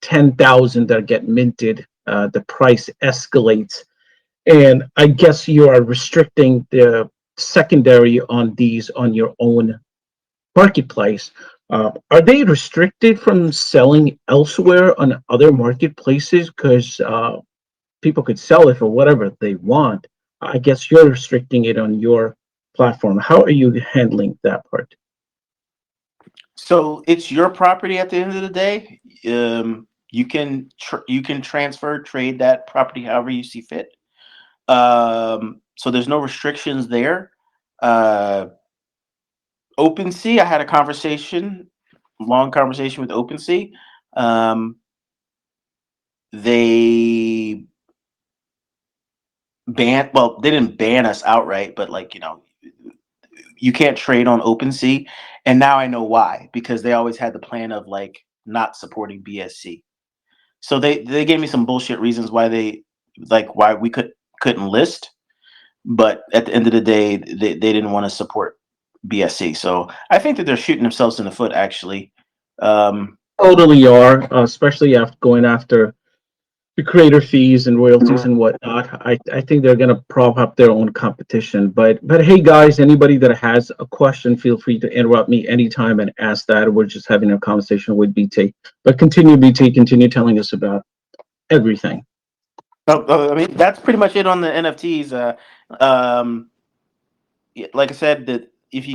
10,000 that get minted, the price escalates. And I guess you are restricting the secondary on these on your own marketplace. Are they restricted from selling elsewhere on other marketplaces? Because people could sell it for whatever they want. I guess you're restricting it on your platform. How are you handling that part? So it's your property at the end of the day. You can transfer, trade that property however you see fit. So there's no restrictions there. Uh, OpenSea, I had a long conversation with OpenSea. Um, they well, they didn't ban us outright, but like, you can't trade on OpenSea. And now I know why, because they always had the plan of like not supporting BSC. So they gave me some bullshit reasons why we couldn't list, but at the end of the day, they didn't want to support BSC. So I think that they're shooting themselves in the foot, actually. Um, Totally are, especially after going after the creator fees and royalties and whatnot. I think they're going to prop up their own competition. But hey, guys, anybody that has a question, feel free to interrupt me anytime and ask that. We're just having a conversation with BT. But continue, BT. Continue telling us about everything. I mean, that's pretty much it on the NFTs. Um, like I said, that if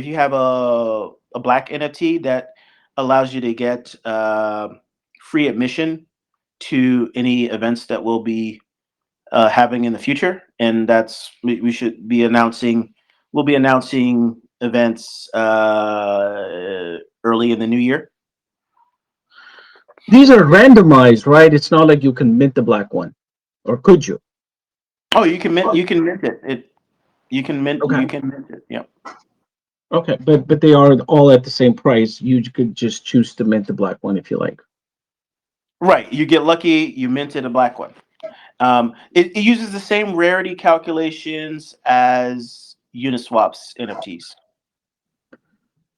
you have a black NFT that allows you to get free admission to any events that we'll be having in the future, and we should be announcing. We'll be announcing events early in the new year. These are randomized, right? It's not like you can mint the black one, or could you? Oh, you can mint it. You Okay. can mint it. Yeah. Okay, but they are all at the same price. You could just choose to mint the black one if you like. Right. You get lucky. You minted a black one. It uses the same rarity calculations as Uniswap's NFTs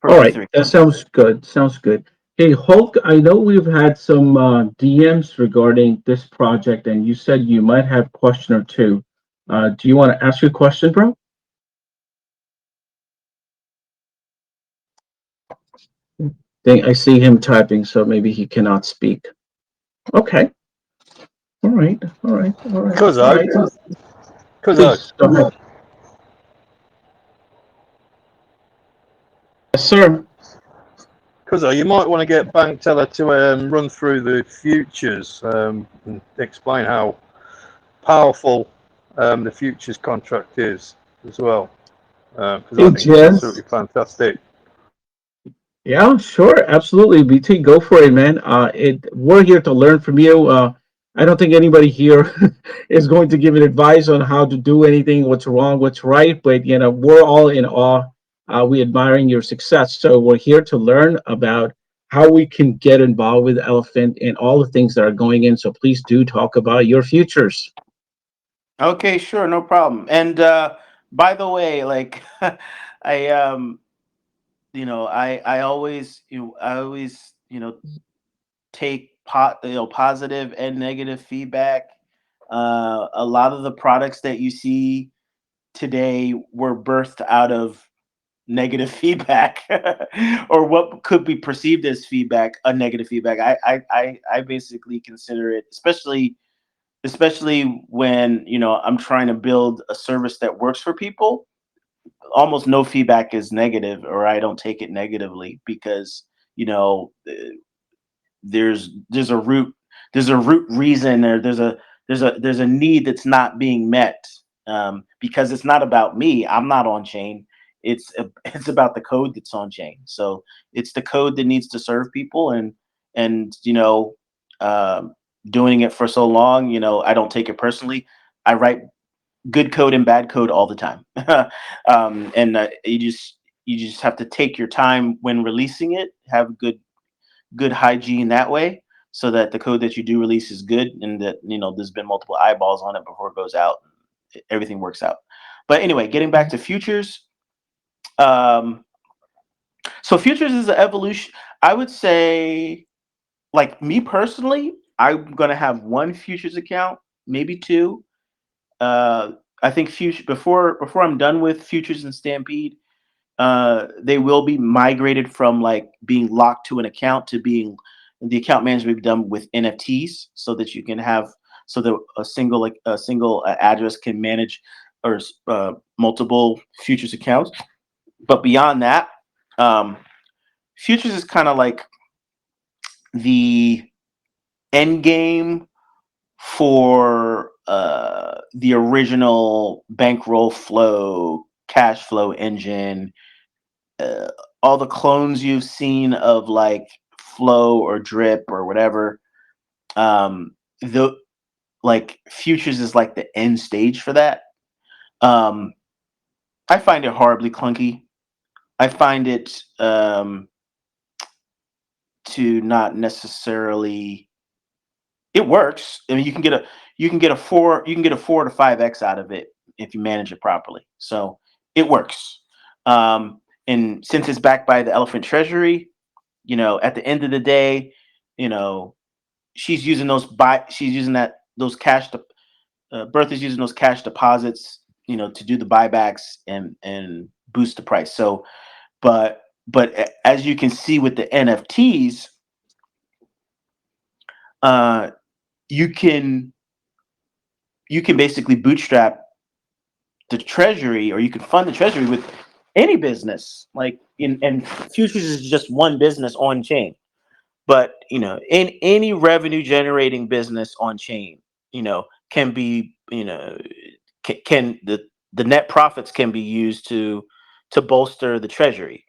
for All right, V3. that sounds good. Sounds good. Hey, Hulk, I know we've had some DMs regarding this project, and you said you might have a question or two. Do you want to ask your question, bro? I see him typing, so maybe he cannot speak. Okay. All right. All right. All right. All Cuzzo, right. Cuzzo, Please go ahead. Yes, sir. Cuzzo, you might want to get Bankteller to run through the futures and explain how powerful the futures contract is as well, because I Hey, think it's Jess. absolutely fantastic. Yeah, sure, absolutely. BT, go for it, man. We're here to learn from you. I don't think anybody here is going to give an advice on how to do anything, what's wrong, what's right. But we're all in awe. We admiring your success. So we're here to learn about how we can get involved with Elephant and all the things that are going in. So please do talk about your futures. Okay, sure, no problem. And by the way, like I I always take positive and negative feedback. A lot of the products that you see today were birthed out of negative feedback or what could be perceived as feedback, a negative feedback. I basically consider it, especially when I'm trying to build a service that works for people. Almost no feedback is negative, or I don't take it negatively, because you know there's a root reason, or there's a need that's not being met, because it's not about me. I'm not on chain. It's about the code that's on chain. So it's the code that needs to serve people, and um, doing it for so long, I don't take it personally. I write good code and bad code all the time. And you just have to take your time when releasing it, have good hygiene that way, so that the code that you do release is good, and that there's been multiple eyeballs on it before it goes out. Everything works out. But anyway, getting back to futures. um so futures is an evolution, I would say. Like, me personally, I'm gonna have one futures account, maybe two. I think future before I'm done with futures and Stampede, they will be migrated from like being locked to an account to being the account management we've done with NFTs, so that you can have so that a single address can manage or multiple futures accounts. But beyond that, um, futures is kind of like the end game for the original bankroll flow, cash flow engine, uh, all the clones you've seen of like flow or drip or whatever. The like futures is like the end stage for that. Um, I find it horribly clunky. I find it to not necessarily. It works. I mean, you can get a 4 to 5x out of it if you manage it properly. So it works. And since it's backed by the Elephant Treasury, at the end of the day, you know, she's using those Bertha's using those cash deposits, to do the buybacks and boost the price. So, as you can see with the NFTs, uh, you can basically bootstrap the treasury, or you can fund the treasury with any business. And futures is just one business on chain, but in any revenue generating business on chain, can be can the net profits can be used to bolster the treasury.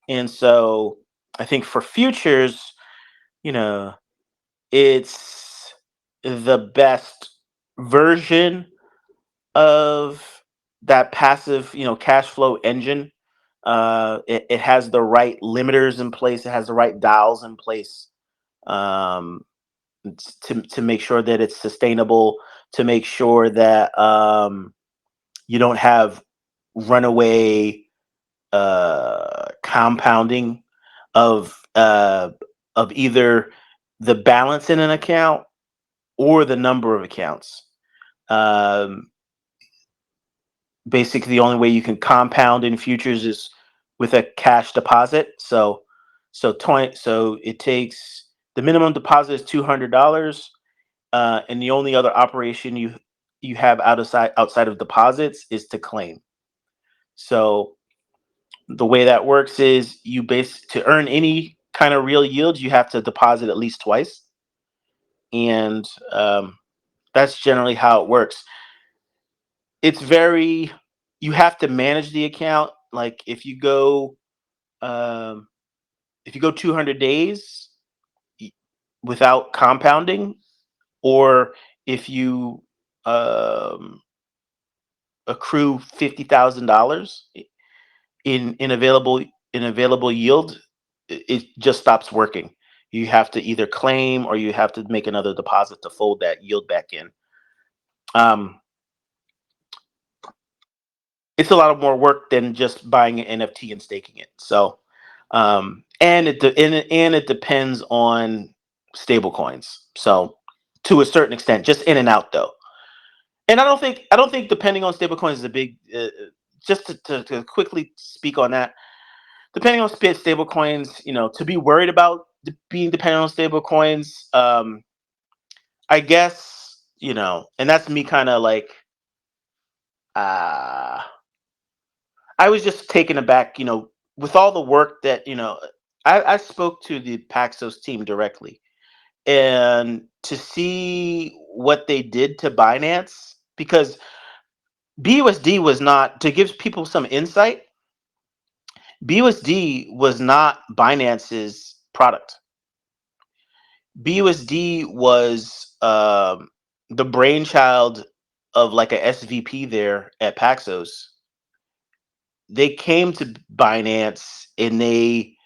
And so I think for futures, you know it's the best version of that passive, cash flow engine. It has the right limiters in place. It has the right dials in place, um, to make sure that it's sustainable. To make sure that you don't have runaway compounding of either the balance in an account or the number of accounts. Um, Basically, the only way you can compound in futures is with a cash deposit. So it takes, the minimum deposit is $200, and the only other operation you have outside of deposits is to claim. So the way that works is to earn any kind of real yield, you have to deposit at least twice, and that's generally how it works. It's very You have to manage the account. Like um, if you go 200 days without compounding, or if you um, accrue $50,000 in available yield, it just stops working. You have to either claim, or you have to make another deposit to fold that yield back in. Um, it's a lot of more work than just buying an NFT and staking it. So, and it depends on stable coins. So, to a certain extent, just in and out though. And I don't think depending on stable coins is a big. Just to quickly speak on that, depending on stable coins, to be worried about being dependent on stable coins. I guess, and that's me kind of like. Uh, I was just taken aback, with all the work that, I spoke to the Paxos team directly, and to see what they did to Binance, because BUSD was not, to give people some insight, BUSD was not Binance's product. BUSD was the brainchild of like a SVP there at Paxos. They came to Binance, and they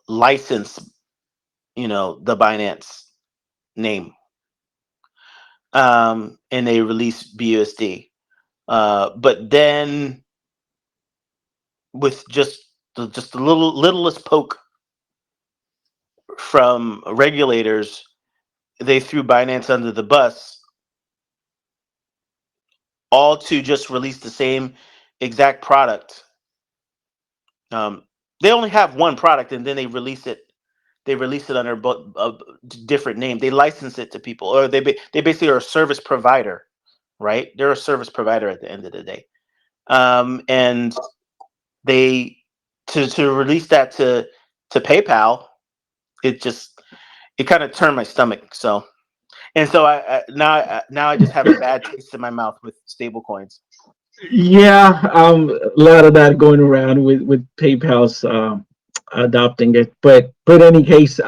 license, the Binance name, and they release BUSD. But then, with just the littlest poke from regulators, they threw Binance under the bus, all to just release the same exact product. They only have one product, and then they release it. They release it under a different name. They license it to people, or they basically are a service provider, right? They're a service provider at the end of the day, and they to release that to PayPal, it kind of turned my stomach. So now I just have a bad taste in my mouth with stable coins. Yeah, a lot of that going around with PayPal's adopting it, but in any case,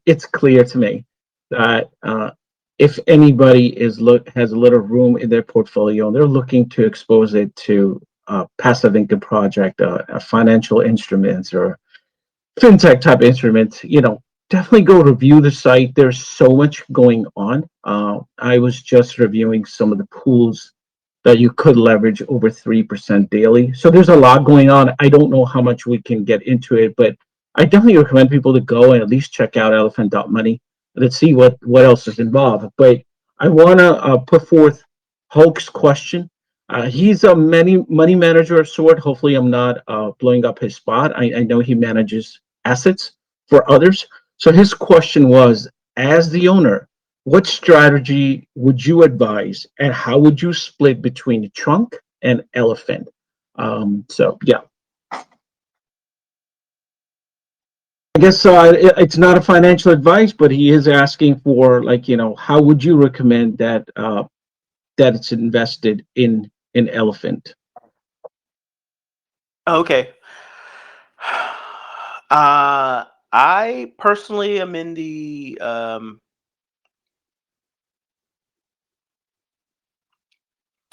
it's clear to me that if anybody has a little room in their portfolio and they're looking to expose it to passive income project, financial instruments, or fintech type instruments, definitely go review the site. There's so much going on. I was just reviewing some of the pools that you could leverage over 3% daily. So there's a lot going on. I don't know how much we can get into it, but I definitely recommend people to go and at least check out elephant.money. Let's see what else is involved. But I want to put forth Hulk's question. He's a money manager of sort. Hopefully, I'm not blowing up his spot. I know he manages assets for others. So his question was, as the owner, what strategy would you advise, and how would you split between trunk and elephant? So yeah, I guess it's not a financial advice, but he is asking for, like, how would you recommend that it's invested in elephant? Okay. I personally am in the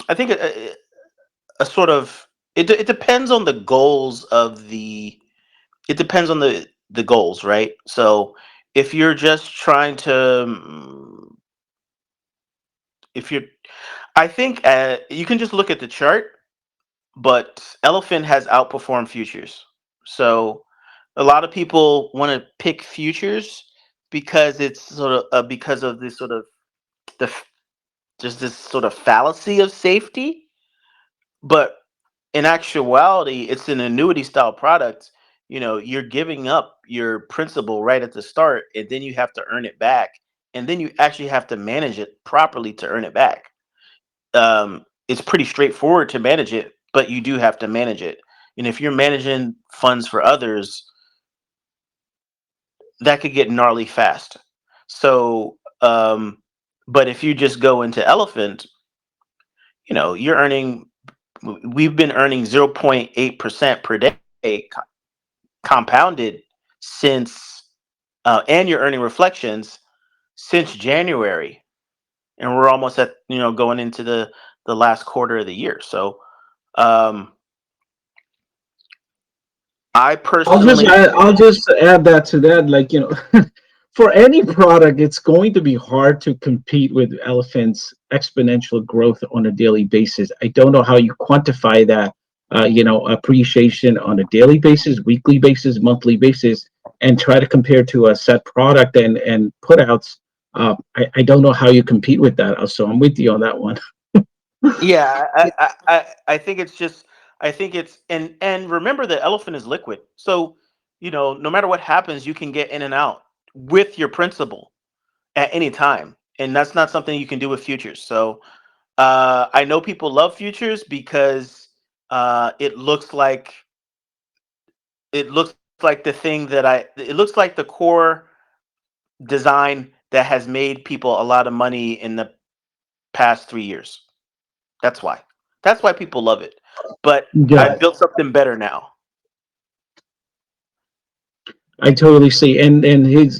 I think a sort of it depends on the goals of the it depends on the goals, right? So if you're just trying to if you're I think you can just look at the chart, but elephant has outperformed futures. So a lot of people want to pick futures because it's sort of because of this sort of the just this sort of fallacy of safety, but in actuality it's an annuity style product. You're giving up your principal right at the start, and then you have to earn it back, and then you actually have to manage it properly to earn it back. It's pretty straightforward to manage it, but you do have to manage it. And if you're managing funds for others, that could get gnarly fast. So but if you just go into elephant, you're earning we've been earning 0.8% per day compounded since and you're earning reflections since January, and we're almost at going into the last quarter of the year. So um I personally I'll just add that to that. Like, for any product, it's going to be hard to compete with elephant's exponential growth on a daily basis. I don't know how you quantify that, appreciation on a daily basis, weekly basis, monthly basis, and try to compare to a set product and putouts. I don't know how you compete with that. So I'm with you on that one. Yeah, I think it's just I think it's and remember the elephant is liquid. So, no matter what happens, you can get in and out with your principal at any time. And that's not something you can do with futures. So, I know people love futures because it looks like the thing that it looks like the core design that has made people a lot of money in the past 3 years. That's why. That's why people love it. But Yeah, I've built something better now. I totally see. And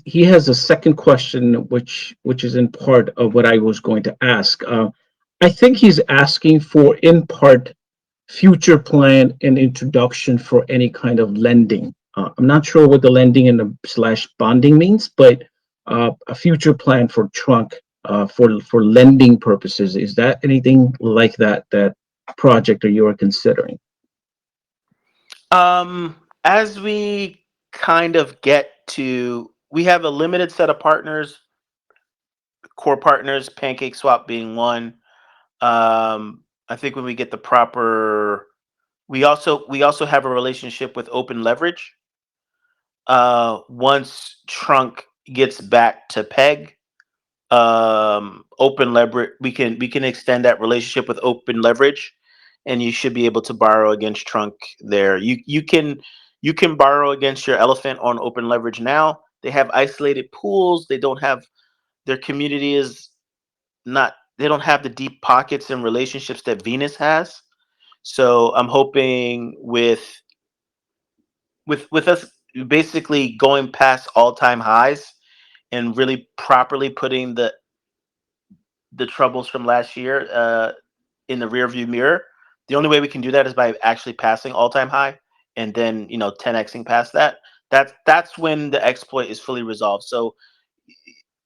he has a second question, which is in part of what I was going to ask. I think he's asking for, in part, future plan and introduction for any kind of lending. I'm not sure what the lending and the slash bonding means, but a future plan for trunk, for lending purposes. Is that anything like that project or you are considering? As we kind of get to we have a limited set of partners, core partners, Pancake Swap being one. I think when we get the proper, we also have a relationship with Open Leverage. Once Trunk gets back to Peg, Open Leverage, we can extend that relationship with Open Leverage, and you should be able to borrow against Trunk there. You can borrow against your Elephant on Open Leverage now. They have isolated pools. They don't have their community is not they don't have the deep pockets and relationships that Venus has. So I'm hoping with us basically going past all-time highs and really properly putting the troubles from last year in the rearview mirror. The only way we can do that is by actually passing all-time high and then 10xing past that. That's when the exploit is fully resolved. So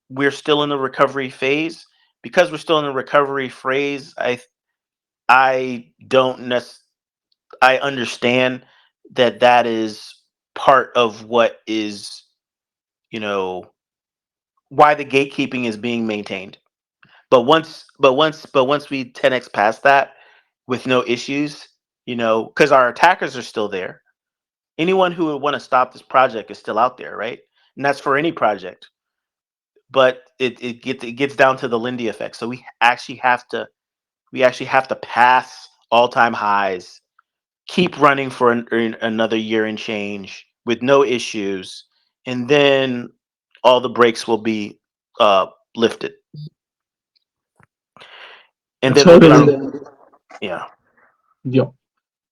we're still in the recovery phase. Because we're still in the recovery phase, I don't I understand that that is part of what is, you know, why the gatekeeping is being maintained. But once we 10x past that with no issues, because our attackers are still there. Anyone who would want to stop this project is still out there, right? And that's for any project. But it gets down to the Lindy effect. So we actually have to pass all-time highs, keep running for another year and change with no issues, and then all the brakes will be lifted, and then we'll get Totally. our yeah. Yeah.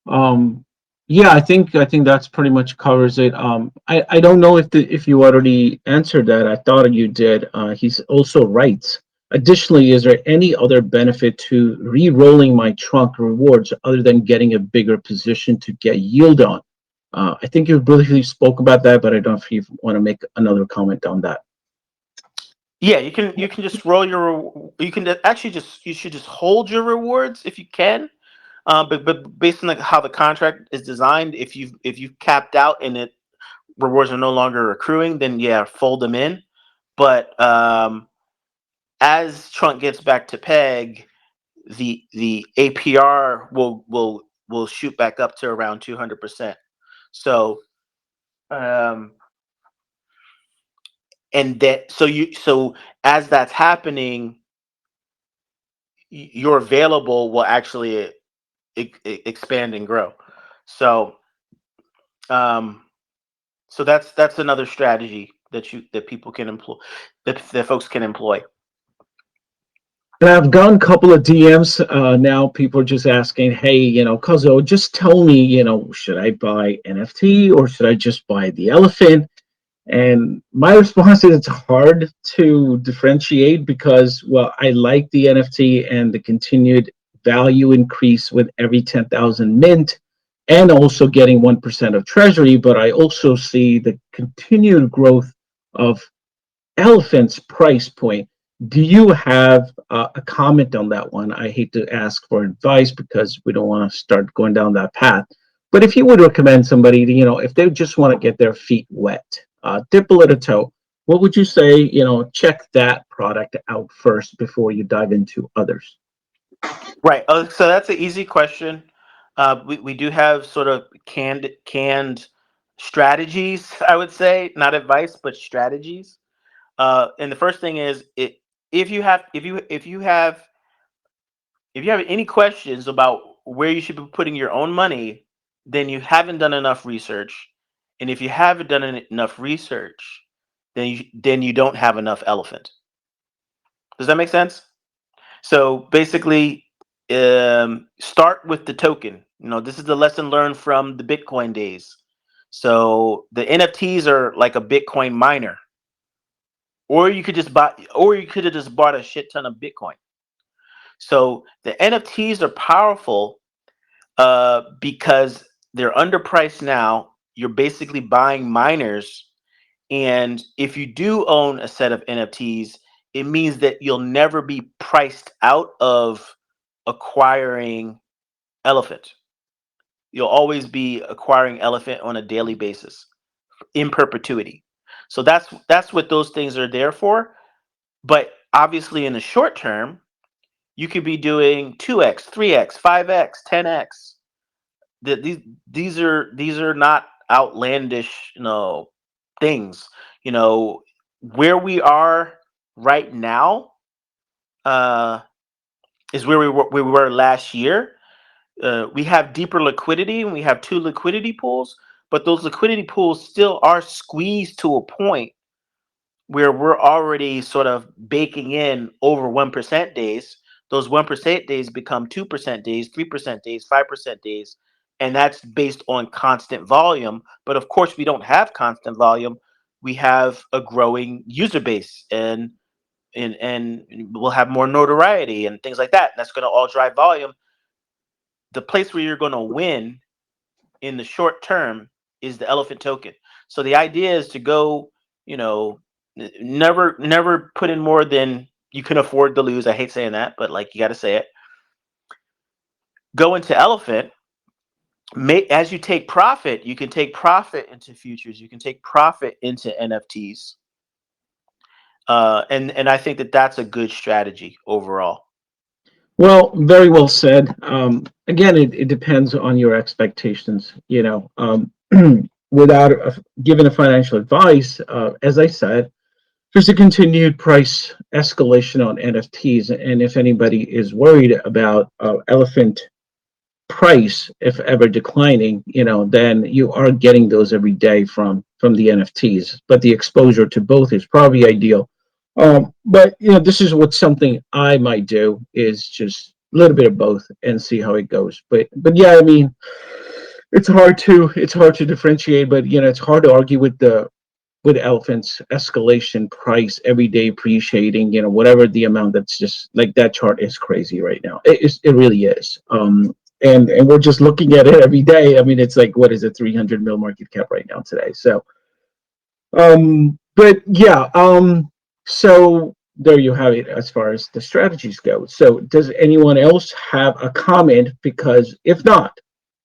Um, yeah, I think that's pretty much covers it. I don't know if you already answered that. I thought you did. He's also right. Additionally, is there any other benefit to re-rolling my trunk rewards other than getting a bigger position to get yield on? I think you briefly spoke about that, but I don't know if you want to make another comment on that. Yeah, you can just roll you can actually you should just hold your rewards if you can. But based on how the contract is designed, if you've capped out and it rewards are no longer accruing, then yeah, fold them in. But as Trunk gets back to Peg, the APR will shoot back up to around 200%. So um, and that so as that's happening, your available will actually expand and grow. So um, so that's another strategy that people can employ, that folks can employ. And I've gotten a couple of DMs now. People are just asking, "Hey, Cuzzo, just tell me, should I buy NFT or should I just buy the elephant?" And my response is it's hard to differentiate because, well, I like the NFT and the continued value increase with every 10,000 mint and also getting 1% of treasury. But I also see the continued growth of elephant's price point. Do you have a comment on that one? I hate to ask for advice because we don't want to start going down that path. But if you would recommend somebody, if they just want to get their feet wet, dip a little toe, what would you say? Check that product out first before you dive into others. Right. So that's an easy question. We do have sort of canned strategies, I would say, not advice, but strategies. And the first thing is if you have any questions about where you should be putting your own money, then you haven't done enough research. And if you haven't done enough research, then you don't have enough elephant. Does that make sense? So basically, start with the token. This is the lesson learned from the Bitcoin days. So the NFTs are like a Bitcoin miner, or you could have just bought a shit ton of Bitcoin. So the NFTs are powerful because they're underpriced now. You're basically buying miners, and if you do own a set of NFTs, it means that you'll never be priced out of acquiring elephant. You'll always be acquiring elephant on a daily basis in perpetuity. So that's what those things are there for. But obviously, in the short term, you could be doing 2x, 3x, 5x, 10x. These are not outlandish, things. Where we are right now uh, is where we were last year. We have deeper liquidity and we have two liquidity pools, but those liquidity pools still are squeezed to a point where we're already sort of baking in over 1% days. Those 1% days become 2% days, 3% days, 5% days, and that's based on constant volume. But of course, we don't have constant volume. We have a growing user base, and we'll have more notoriety and things like that. That's going to all drive volume. The place where you're going to win in the short term is the elephant token. So the idea is to go, never put in more than you can afford to lose. I hate saying that, but like you got to say it. Go into elephant. As you take profit, you can take profit into futures. You can take profit into NFTs, and I think that that's a good strategy overall. Well, very well said. Again, it depends on your expectations. Without giving a financial advice, as I said, there's a continued price escalation on NFTs, and if anybody is worried about elephant price, if ever declining, then you are getting those every day from the NFTs. But the exposure to both is probably ideal. But this is what something I might do is just a little bit of both and see how it goes. But yeah, I mean, it's hard to differentiate, but it's hard to argue with elephants escalation price every day appreciating, whatever the amount. That's just like that chart is crazy right now. It really is. And we're just looking at it every day. I mean, it's like, what is it, 300 mil market cap right now today? So but yeah, so there you have it as far as the strategies go. So does anyone else have a comment? Because if not,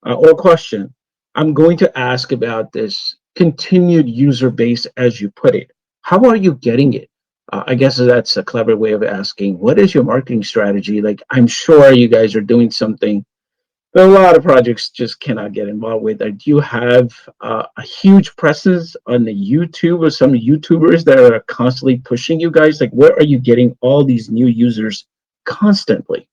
or question, I'm going to ask about this continued user base, as you put it. How are you getting it? I guess that's a clever way of asking. What is your marketing strategy? Like, I'm sure you guys are doing something a lot of projects just cannot get involved with. Do you have a huge presence on the YouTube or some YouTubers that are constantly pushing you guys? Like, where are you getting all these new users constantly?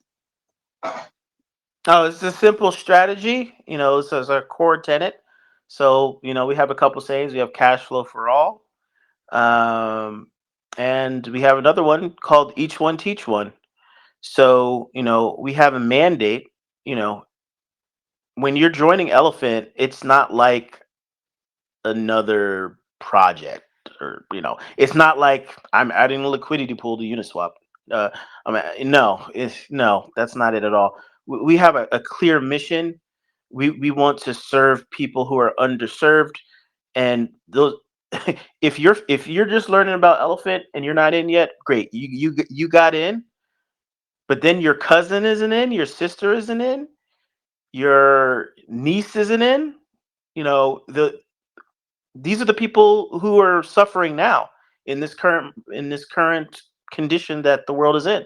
Oh, it's a simple strategy. This is our core tenet. So, we have a couple sayings. We have cash flow for all. Um, and we have another one called each one teach one. So, we have a mandate. You know, when you're joining Elephant, it's not like another project, or it's not like I'm adding a liquidity pool to Uniswap. No, that's not it at all. We have a clear mission. We want to serve people who are underserved, and those if you're just learning about Elephant and you're not in yet, great, you got in. But then your cousin isn't in, your sister isn't in, your niece isn't in. These are the people who are suffering now in this current condition that the world is in.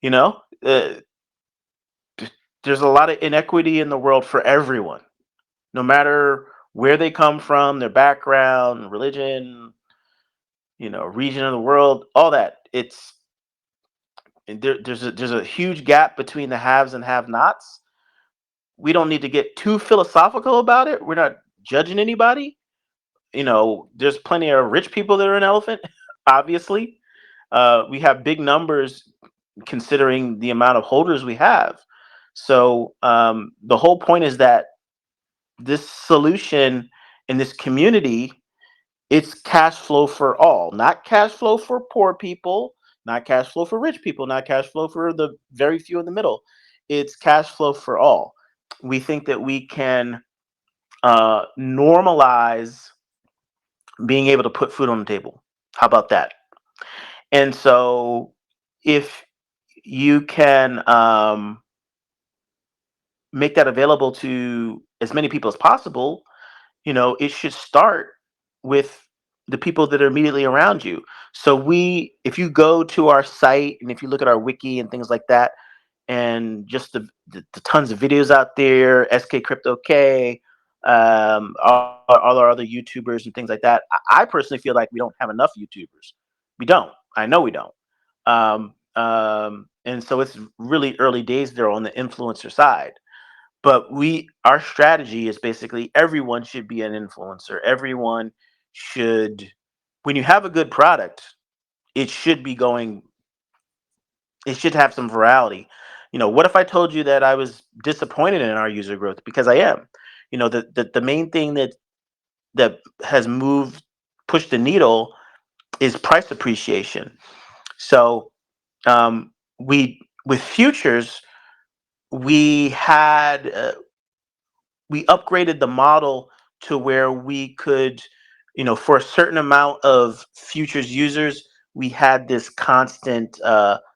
You know, uh, there's a lot of inequity in the world for everyone, no matter where they come from, their background, religion, region of the world, all that. There's a huge gap between the haves and have-nots. We don't need to get too philosophical about it. We're not judging anybody. There's plenty of rich people that are an elephant, obviously. We have big numbers considering the amount of holders we have. So the whole point is that this solution in this community, it's cash flow for all, not cash flow for poor people, not cash flow for rich people, not cash flow for the very few in the middle. It's cash flow for all. We think that we can normalize being able to put food on the table. How about that? And so, if you can make that available to as many people as possible, it should start with the people that are immediately around you. So if you go to our site and if you look at our wiki and things like that, and just the tons of videos out there, SK Crypto K, all our other YouTubers and things like that. I personally feel like we don't have enough YouTubers. We don't. I know we don't. And so it's really early days there on the influencer side. But our strategy is basically everyone should be an influencer. Everyone should, when you have a good product, it should be going it should have some virality. What if I told you that I was disappointed in our user growth? Because I am. The main thing that has pushed the needle is price appreciation. So we with futures, we had we upgraded the model to where we could, for a certain amount of futures users, we had this constant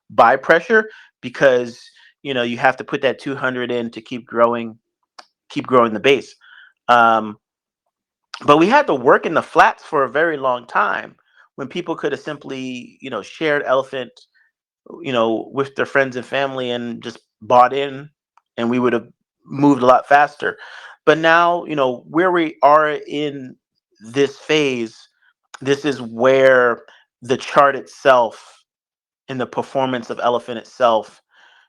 buy pressure because you have to put that 200 in to keep growing the base. Um, but we had to work in the flats for a very long time when people could have simply shared elephant with their friends and family and just bought in, and we would have moved a lot faster. But now, where we are in this phase, this is where the chart itself and the performance of elephant itself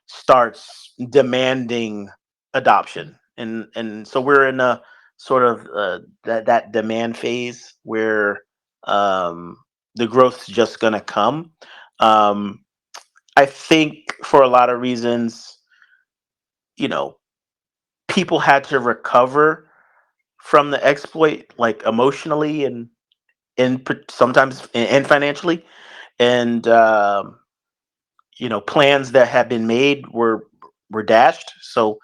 starts demanding adoption. And so we're in a sort of that demand phase where um, the growth's just going to come. Um, I think for a lot of reasons, you know, people had to recover from the exploit, like emotionally and sometimes and financially, and plans that had been made were dashed. So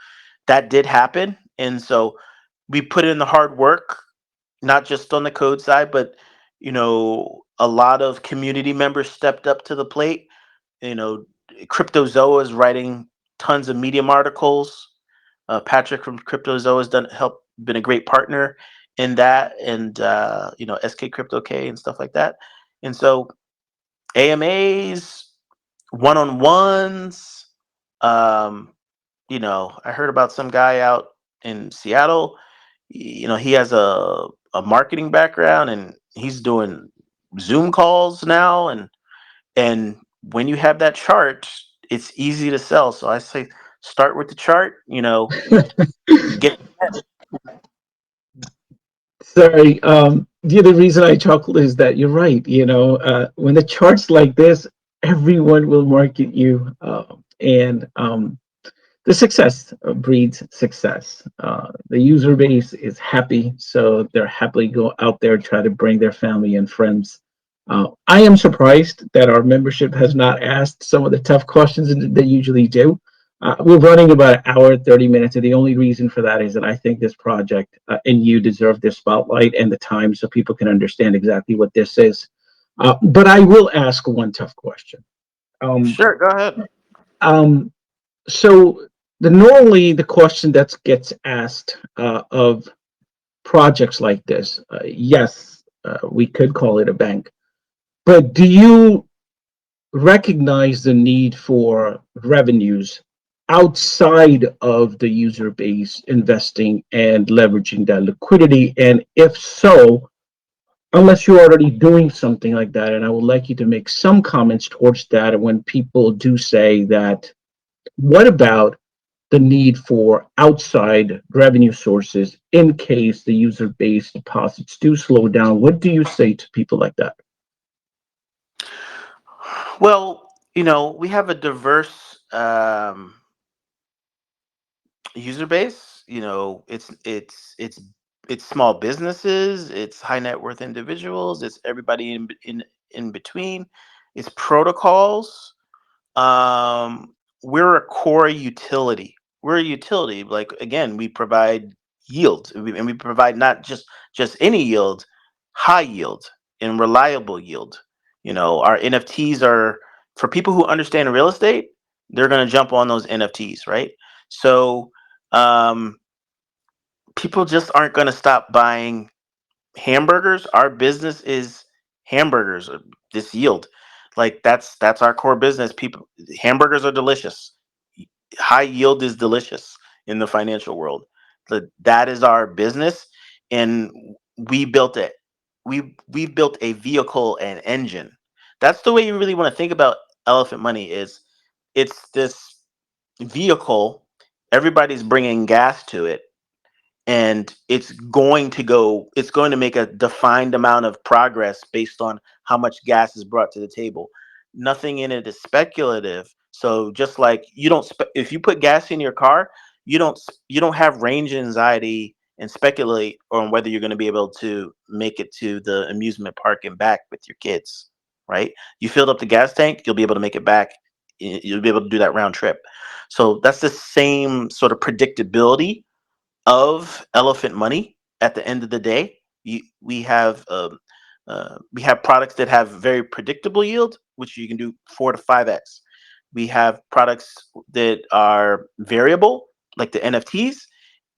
that did happen, and so we put in the hard work, not just on the code side, but a lot of community members stepped up to the plate. you know Cryptozoa is writing tons of Medium articles. Patrick from Cryptozoa has been a great partner in that, and SK Crypto K and stuff like that. And so AMAs, one-on-ones. um I heard about some guy out in Seattle. He has a marketing background, and he's doing Zoom calls now. And when you have that chart, it's easy to sell. So I say start with the chart. Get Sorry. The other reason I chuckle is that you're right. When the charts like this, everyone will market you, and the success breeds success. The user base is happy, so they're happily go out there try to bring their family and friends. I am surprised that our membership has not asked some of the tough questions that they usually do. We're running about an hour, 30 minutes, and the only reason for that is that I think this project and you deserve this spotlight and the time so people can understand exactly what this is. But I will ask one tough question. Um, Sure, go ahead. um, so normally the question that gets asked of projects like this, yes, we could call it a bank, but do you recognize the need for revenues outside of the user base investing and leveraging that liquidity? And if so, unless you're already doing something like that, and I would like you to make some comments towards that when people do say that, what about the need for outside revenue sources in case the user base deposits do slow down? What do you say to people like that? Well, we have a diverse user base. It's small businesses, it's high net worth individuals, it's everybody in between. It's protocols. um we're a core utility. We're a utility. Like, again, we provide yield, and we provide not just any yield, high yield and reliable yield. Our NFTs are for people who understand real estate. They're going to jump on those NFTs, right? So um people just aren't going to stop buying hamburgers. Our business is hamburgers, this yield. Like that's our core business. People, hamburgers are delicious. High yield is delicious in the financial world. That is our business, and we built it. We built a vehicle and engine. That's the way you really want to think about Elephant Money. Is it's this vehicle. Everybody's bringing gas to it, and it's going to make a defined amount of progress based on how much gas is brought to the table. Nothing in it is speculative. So just like if you put gas in your car, you don't have range anxiety and speculate on whether you're going to be able to make it to the amusement park and back with your kids, right? You filled up the gas tank, you'll be able to make it back. You'll be able to do that round trip. So that's the same sort of predictability of Elephant Money. At the end of the day, we have products that have very predictable yield, which you can do 4 to 5x. We have products that are variable, like the NFTs,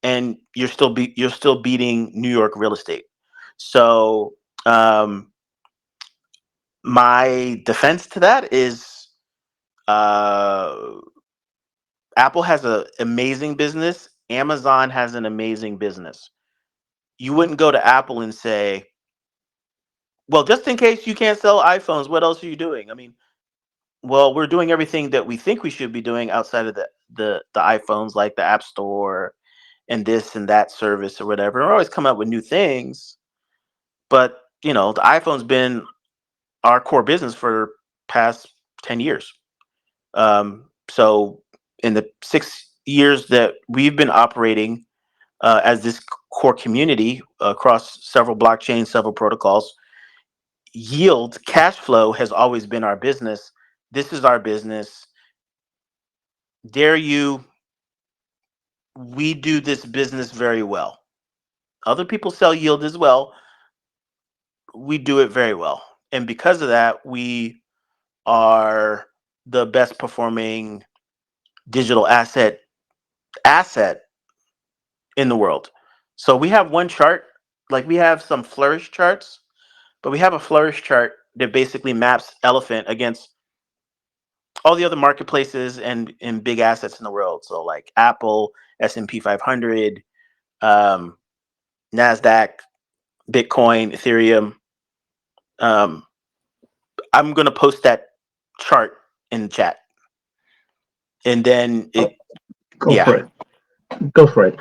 and you're still beating New York real estate. So my defense to that is uh, Apple has an amazing business. Amazon has an amazing business. You wouldn't go to Apple and say, well, just in case you can't sell iPhones, what else are you doing? I mean, well, we're doing everything that we think we should be doing outside of the iPhones, like the App Store and this and that service or whatever. We're always coming up with new things. But, the iPhone's been our core business for past 10 years. So in the 6 years that we've been operating as this core community across several blockchains, several protocols, yield, cash flow has always been our business. This is our business. Dare you, we do this business very well. Other people sell yield as well. We do it very well. And because of that, we are the best performing digital asset in the world. So we have one chart, like we have some flourish charts, but we have a flourish chart that basically maps Elephant against all the other marketplaces and big assets in the world. So like Apple, S&P 500, NASDAQ, Bitcoin, Ethereum. Um, I'm going to post that chart in the chat. And then Go yeah. for it. Go for it.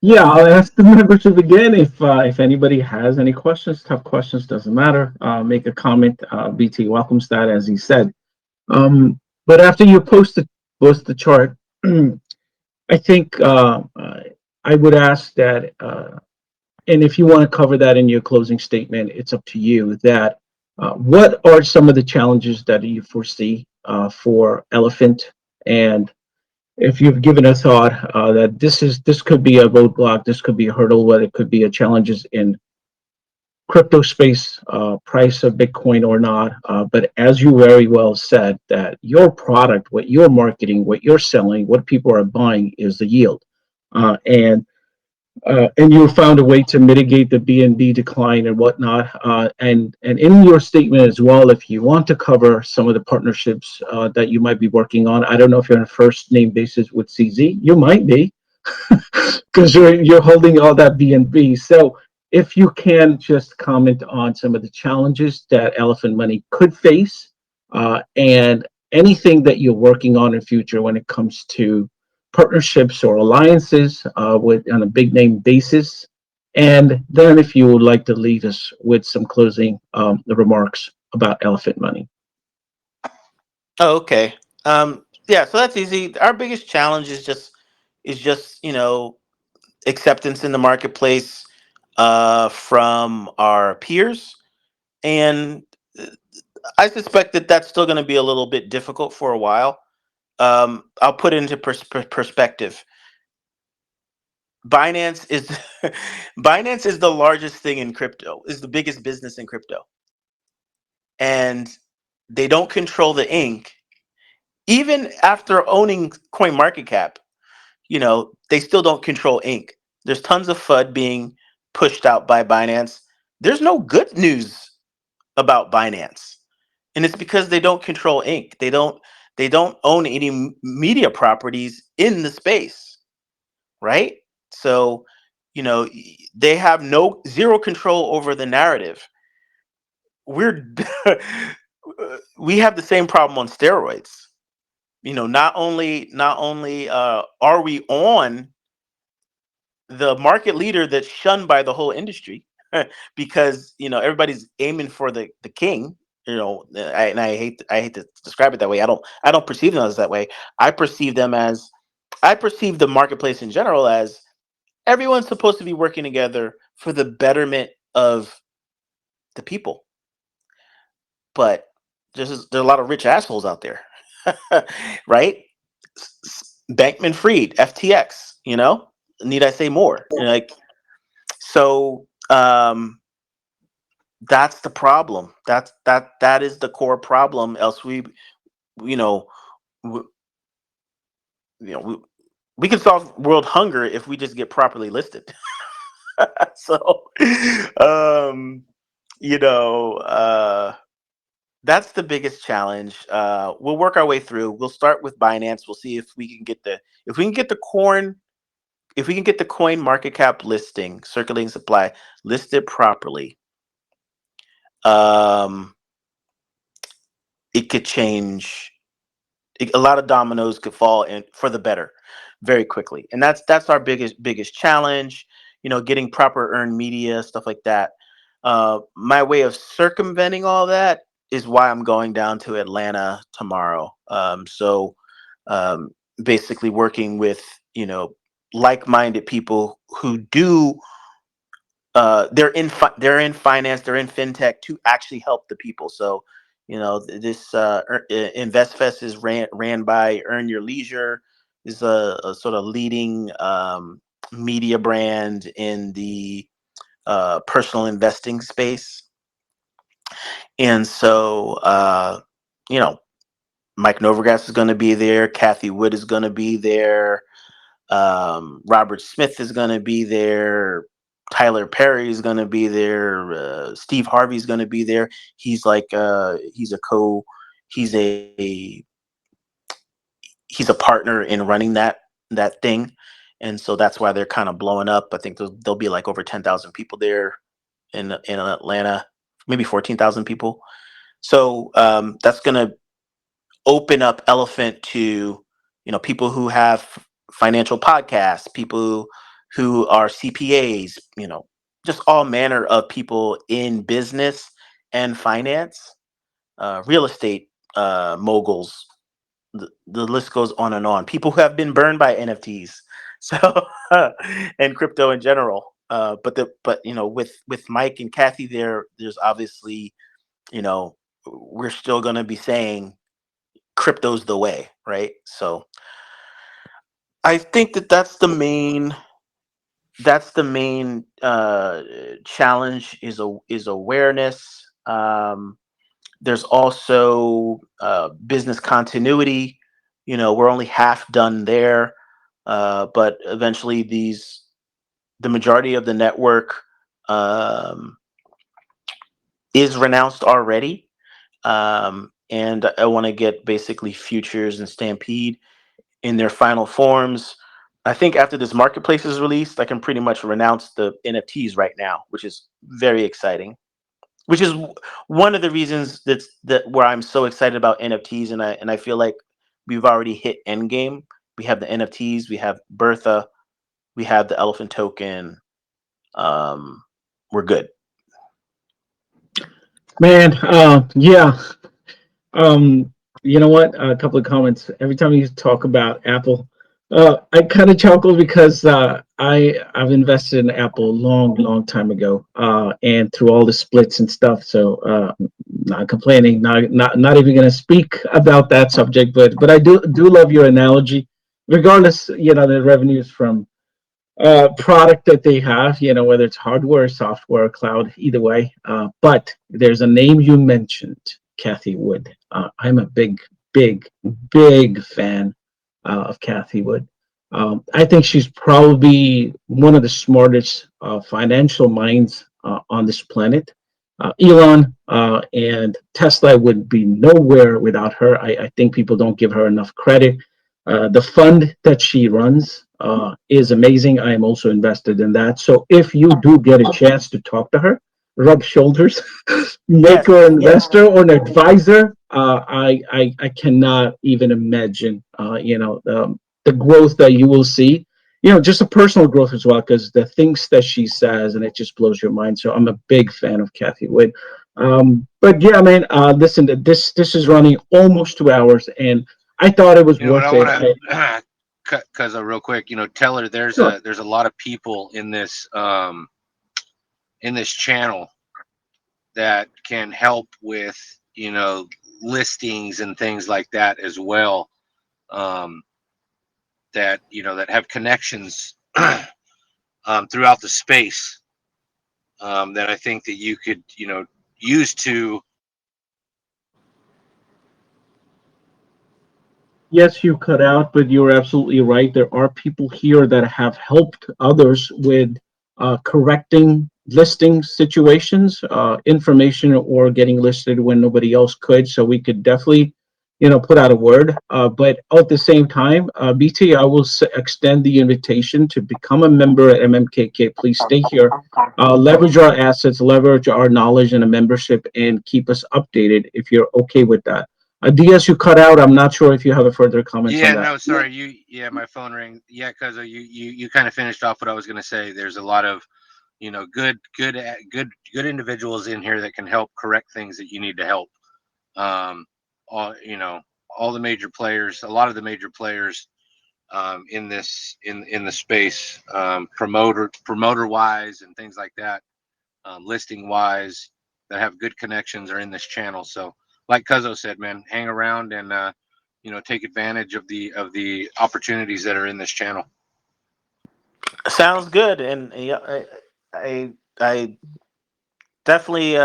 Yeah, I'll ask the membership again if anybody has any questions. Tough questions, doesn't matter. Make a comment. BT welcomes that, as he said. But after you post the chart, I think I would ask that, and if you want to cover that in your closing statement, it's up to you. That what are some of the challenges that you foresee for Elephant, and if you've given a thought that this could be a roadblock, this could be a hurdle, whether it could be a challenges in crypto space, price of Bitcoin or not. But as you very well said, that your product, what you're marketing, what you're selling, what people are buying is the yield, and you found a way to mitigate the BNB decline and whatnot. And in your statement as well, if you want to cover some of the partnerships that you might be working on, I don't know if you're on a first name basis with CZ. You might be, because you're holding all that BNB. So if you can just comment on some of the challenges that Elephant Money could face, and anything that you're working on in future when it comes to partnerships or alliances with on a big name basis. And then if you would like to lead us with some closing remarks about Elephant Money. Oh, okay. Yeah, so that's easy. Our biggest challenge is just acceptance in the marketplace from our peers, and I suspect that that's still going to be a little bit difficult for a while. I'll put it into perspective. Binance is Binance is the largest thing in crypto, is the biggest business in crypto, and they don't control the ink. Even after owning CoinMarketCap, they still don't control ink. There's tons of FUD being pushed out by Binance. There's no good news about Binance, and it's because they don't control ink. They don't own any media properties in the space, right? So, they have no zero control over the narrative. We're we have the same problem on steroids. Not only are we on the market leader that's shunned by the whole industry because everybody's aiming for the king. And I hate to describe it that way. I don't perceive them as that way. I perceive them as I perceive the marketplace in general as everyone's supposed to be working together for the betterment of the people. But there are a lot of rich assholes out there, right? Bankman Fried, FTX. Need I say more? Like, so. That's the problem. That is the core problem. Else you know, we, we, we can solve world hunger if we just get properly listed. So, um, you know, that's the biggest challenge. We'll work our way through. We'll start with Binance. We'll see if we can get the coin market cap listing, circulating supply listed properly. Um, it could change. A lot of dominoes could fall in for the better very quickly, and that's our biggest challenge. Getting proper earned media, stuff like that. My way of circumventing all that is why I'm going down to Atlanta tomorrow. So um, basically working with like-minded people who do they're in finance, they're in fintech to actually help the people. So this InvestFest is ran by Earn Your Leisure, is a sort of leading media brand in the personal investing space. And so Mike Novogratz is going to be there, Kathy Wood is going to be there, Robert Smith is going to be there, Tyler Perry is going to be there, Steve Harvey is going to be there. He's like he's he's a partner in running that thing, and so that's why they're kind of blowing up. I think there'll be like over 10,000 people there in Atlanta, maybe 14,000 people. So that's going to open up Elephant to people who have financial podcasts, people who are CPAs, just all manner of people in business and finance, real estate moguls. The list goes on and on. People who have been burned by NFTs, so and crypto in general. But with Mike and Kathy there's obviously we're still going to be saying crypto's the way, right? So I think that's the main challenge is awareness. There's also business continuity. We're only half done there, but eventually the majority of the network is renounced already. And I want to get basically Futures and Stampede in their final forms. I think after this marketplace is released, I can pretty much renounce the NFTs right now, which is very exciting. Which is one of the reasons that where I'm so excited about NFTs, and I feel like we've already hit endgame. We have the NFTs, we have Bertha, we have the Elephant token. We're good. Man, yeah. Um, you know what? A couple of comments. Every time you talk about Apple, I kind of chuckle because I've invested in Apple a long time ago, and through all the splits and stuff. So not complaining, not even going to speak about that subject. But I do love your analogy. Regardless, the revenues from product that they have, whether it's hardware, software, cloud, either way. But there's a name you mentioned, Kathy Wood. I'm a big fan of Kathy Wood. I think she's probably one of the smartest financial minds on this planet. Elon, and Tesla would be nowhere without her. I think people don't give her enough credit. The fund that she runs is amazing. I am also invested in that. So if you do get a chance to talk to her, rub shoulders, make Yes, her an yes. investor or an advisor, I cannot even imagine, the growth that you will see, just a personal growth as well, because the things that she says, and it just blows your mind. So I'm a big fan of Kathy Wood. But yeah, man, listen, this is running almost 2 hours, and I thought it was You know what? worth I it. want to cut because real quick. Teller, Sure. there's a lot of people in this channel that can help with listings and things like that as well. Um, that have connections throughout the space, that I think that you could use to. Yes, you cut out, but you're absolutely right. There are people here that have helped others with correcting listing situations, information, or getting listed when nobody else could. So we could definitely, put out a word. But at the same time, BT, I will extend the invitation to become a member at MMKK. Please stay here, leverage our assets, leverage our knowledge and a membership, and keep us updated if you're okay with that. Diaz, you cut out. I'm not sure if you have a further comments on Yeah, that. no, sorry. My phone rang. Yeah, because you kind of finished off what I was going to say. There's a lot of good individuals in here that can help correct things that you need to help. Um, all the major players, a lot of the major players in the space, promoter wise and things like that, listing wise, that have good connections are in this channel. So, like Cuzzo said, man, hang around and take advantage of the opportunities that are in this channel. Sounds good, and yeah, I definitely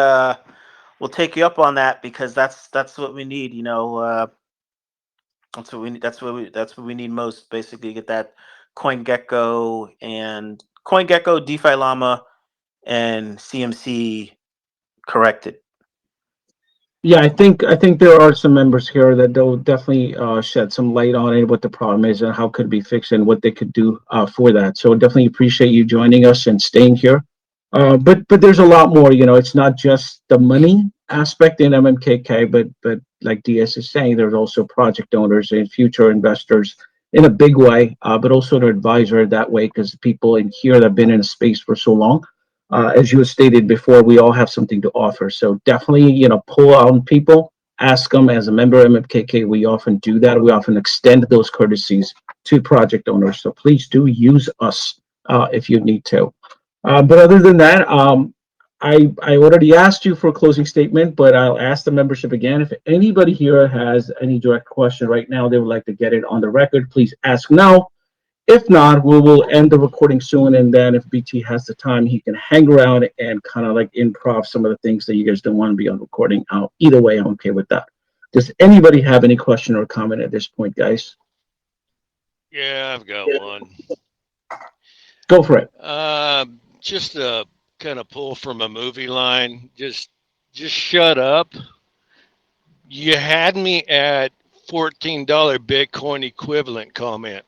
will take you up on that because that's what we need. That's what we need. That's what we need most. Basically, get that CoinGecko, DeFi Llama, and CMC corrected. Yeah, I think there are some members here that they'll definitely shed some light on it, what the problem is and how could it be fixed and what they could do for that. So definitely appreciate you joining us and staying here. But there's a lot more. It's not just the money aspect in MMKK, but like DS is saying, there's also project owners and future investors in a big way, but also an advisor that way because people in here that have been in a space for so long, as you stated before, we all have something to offer. So definitely, pull on people, ask them. As a member of MMKK, we often do that. We often extend those courtesies to project owners. So please do use us if you need to. But other than that, I already asked you for a closing statement, but I'll ask the membership again. If anybody here has any direct question right now, they would like to get it on the record, please ask now. If not, we will end the recording soon. And then if BT has the time, he can hang around and kind of like improv some of the things that you guys don't want to be on recording. Either way, I'm okay with that. Does anybody have any question or comment at this point, guys? Yeah, I've got one. Go for it. Just a kind of pull from a movie line. Just shut up. You had me at $14 Bitcoin equivalent comment.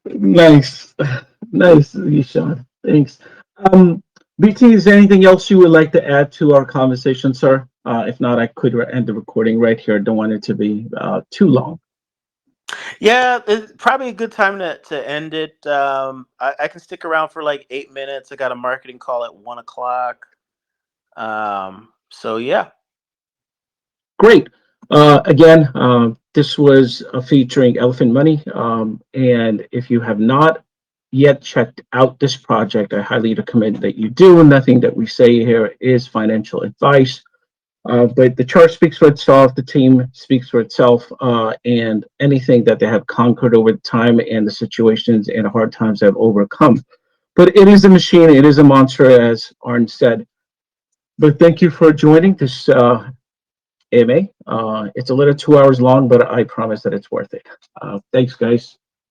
Nice. Nice, Ishan. Thanks. BT, is there anything else you would like to add to our conversation, sir? If not, I could end the recording right here. Don't want it to be too long. Yeah, it's probably a good time to end it. I can stick around for like 8 minutes. I got a marketing call at 1 o'clock. So yeah. Great. Again, this was featuring Elephant Money. And if you have not yet checked out this project, I highly recommend that you do. Nothing that we say here is financial advice. But the chart speaks for itself, the team speaks for itself, and anything that they have conquered over time and the situations and hard times they have overcome. But it is a machine, it is a monster, as Arn said. But thank you for joining this AMA. It's a little 2 hours long, but I promise that it's worth it. Thanks, guys.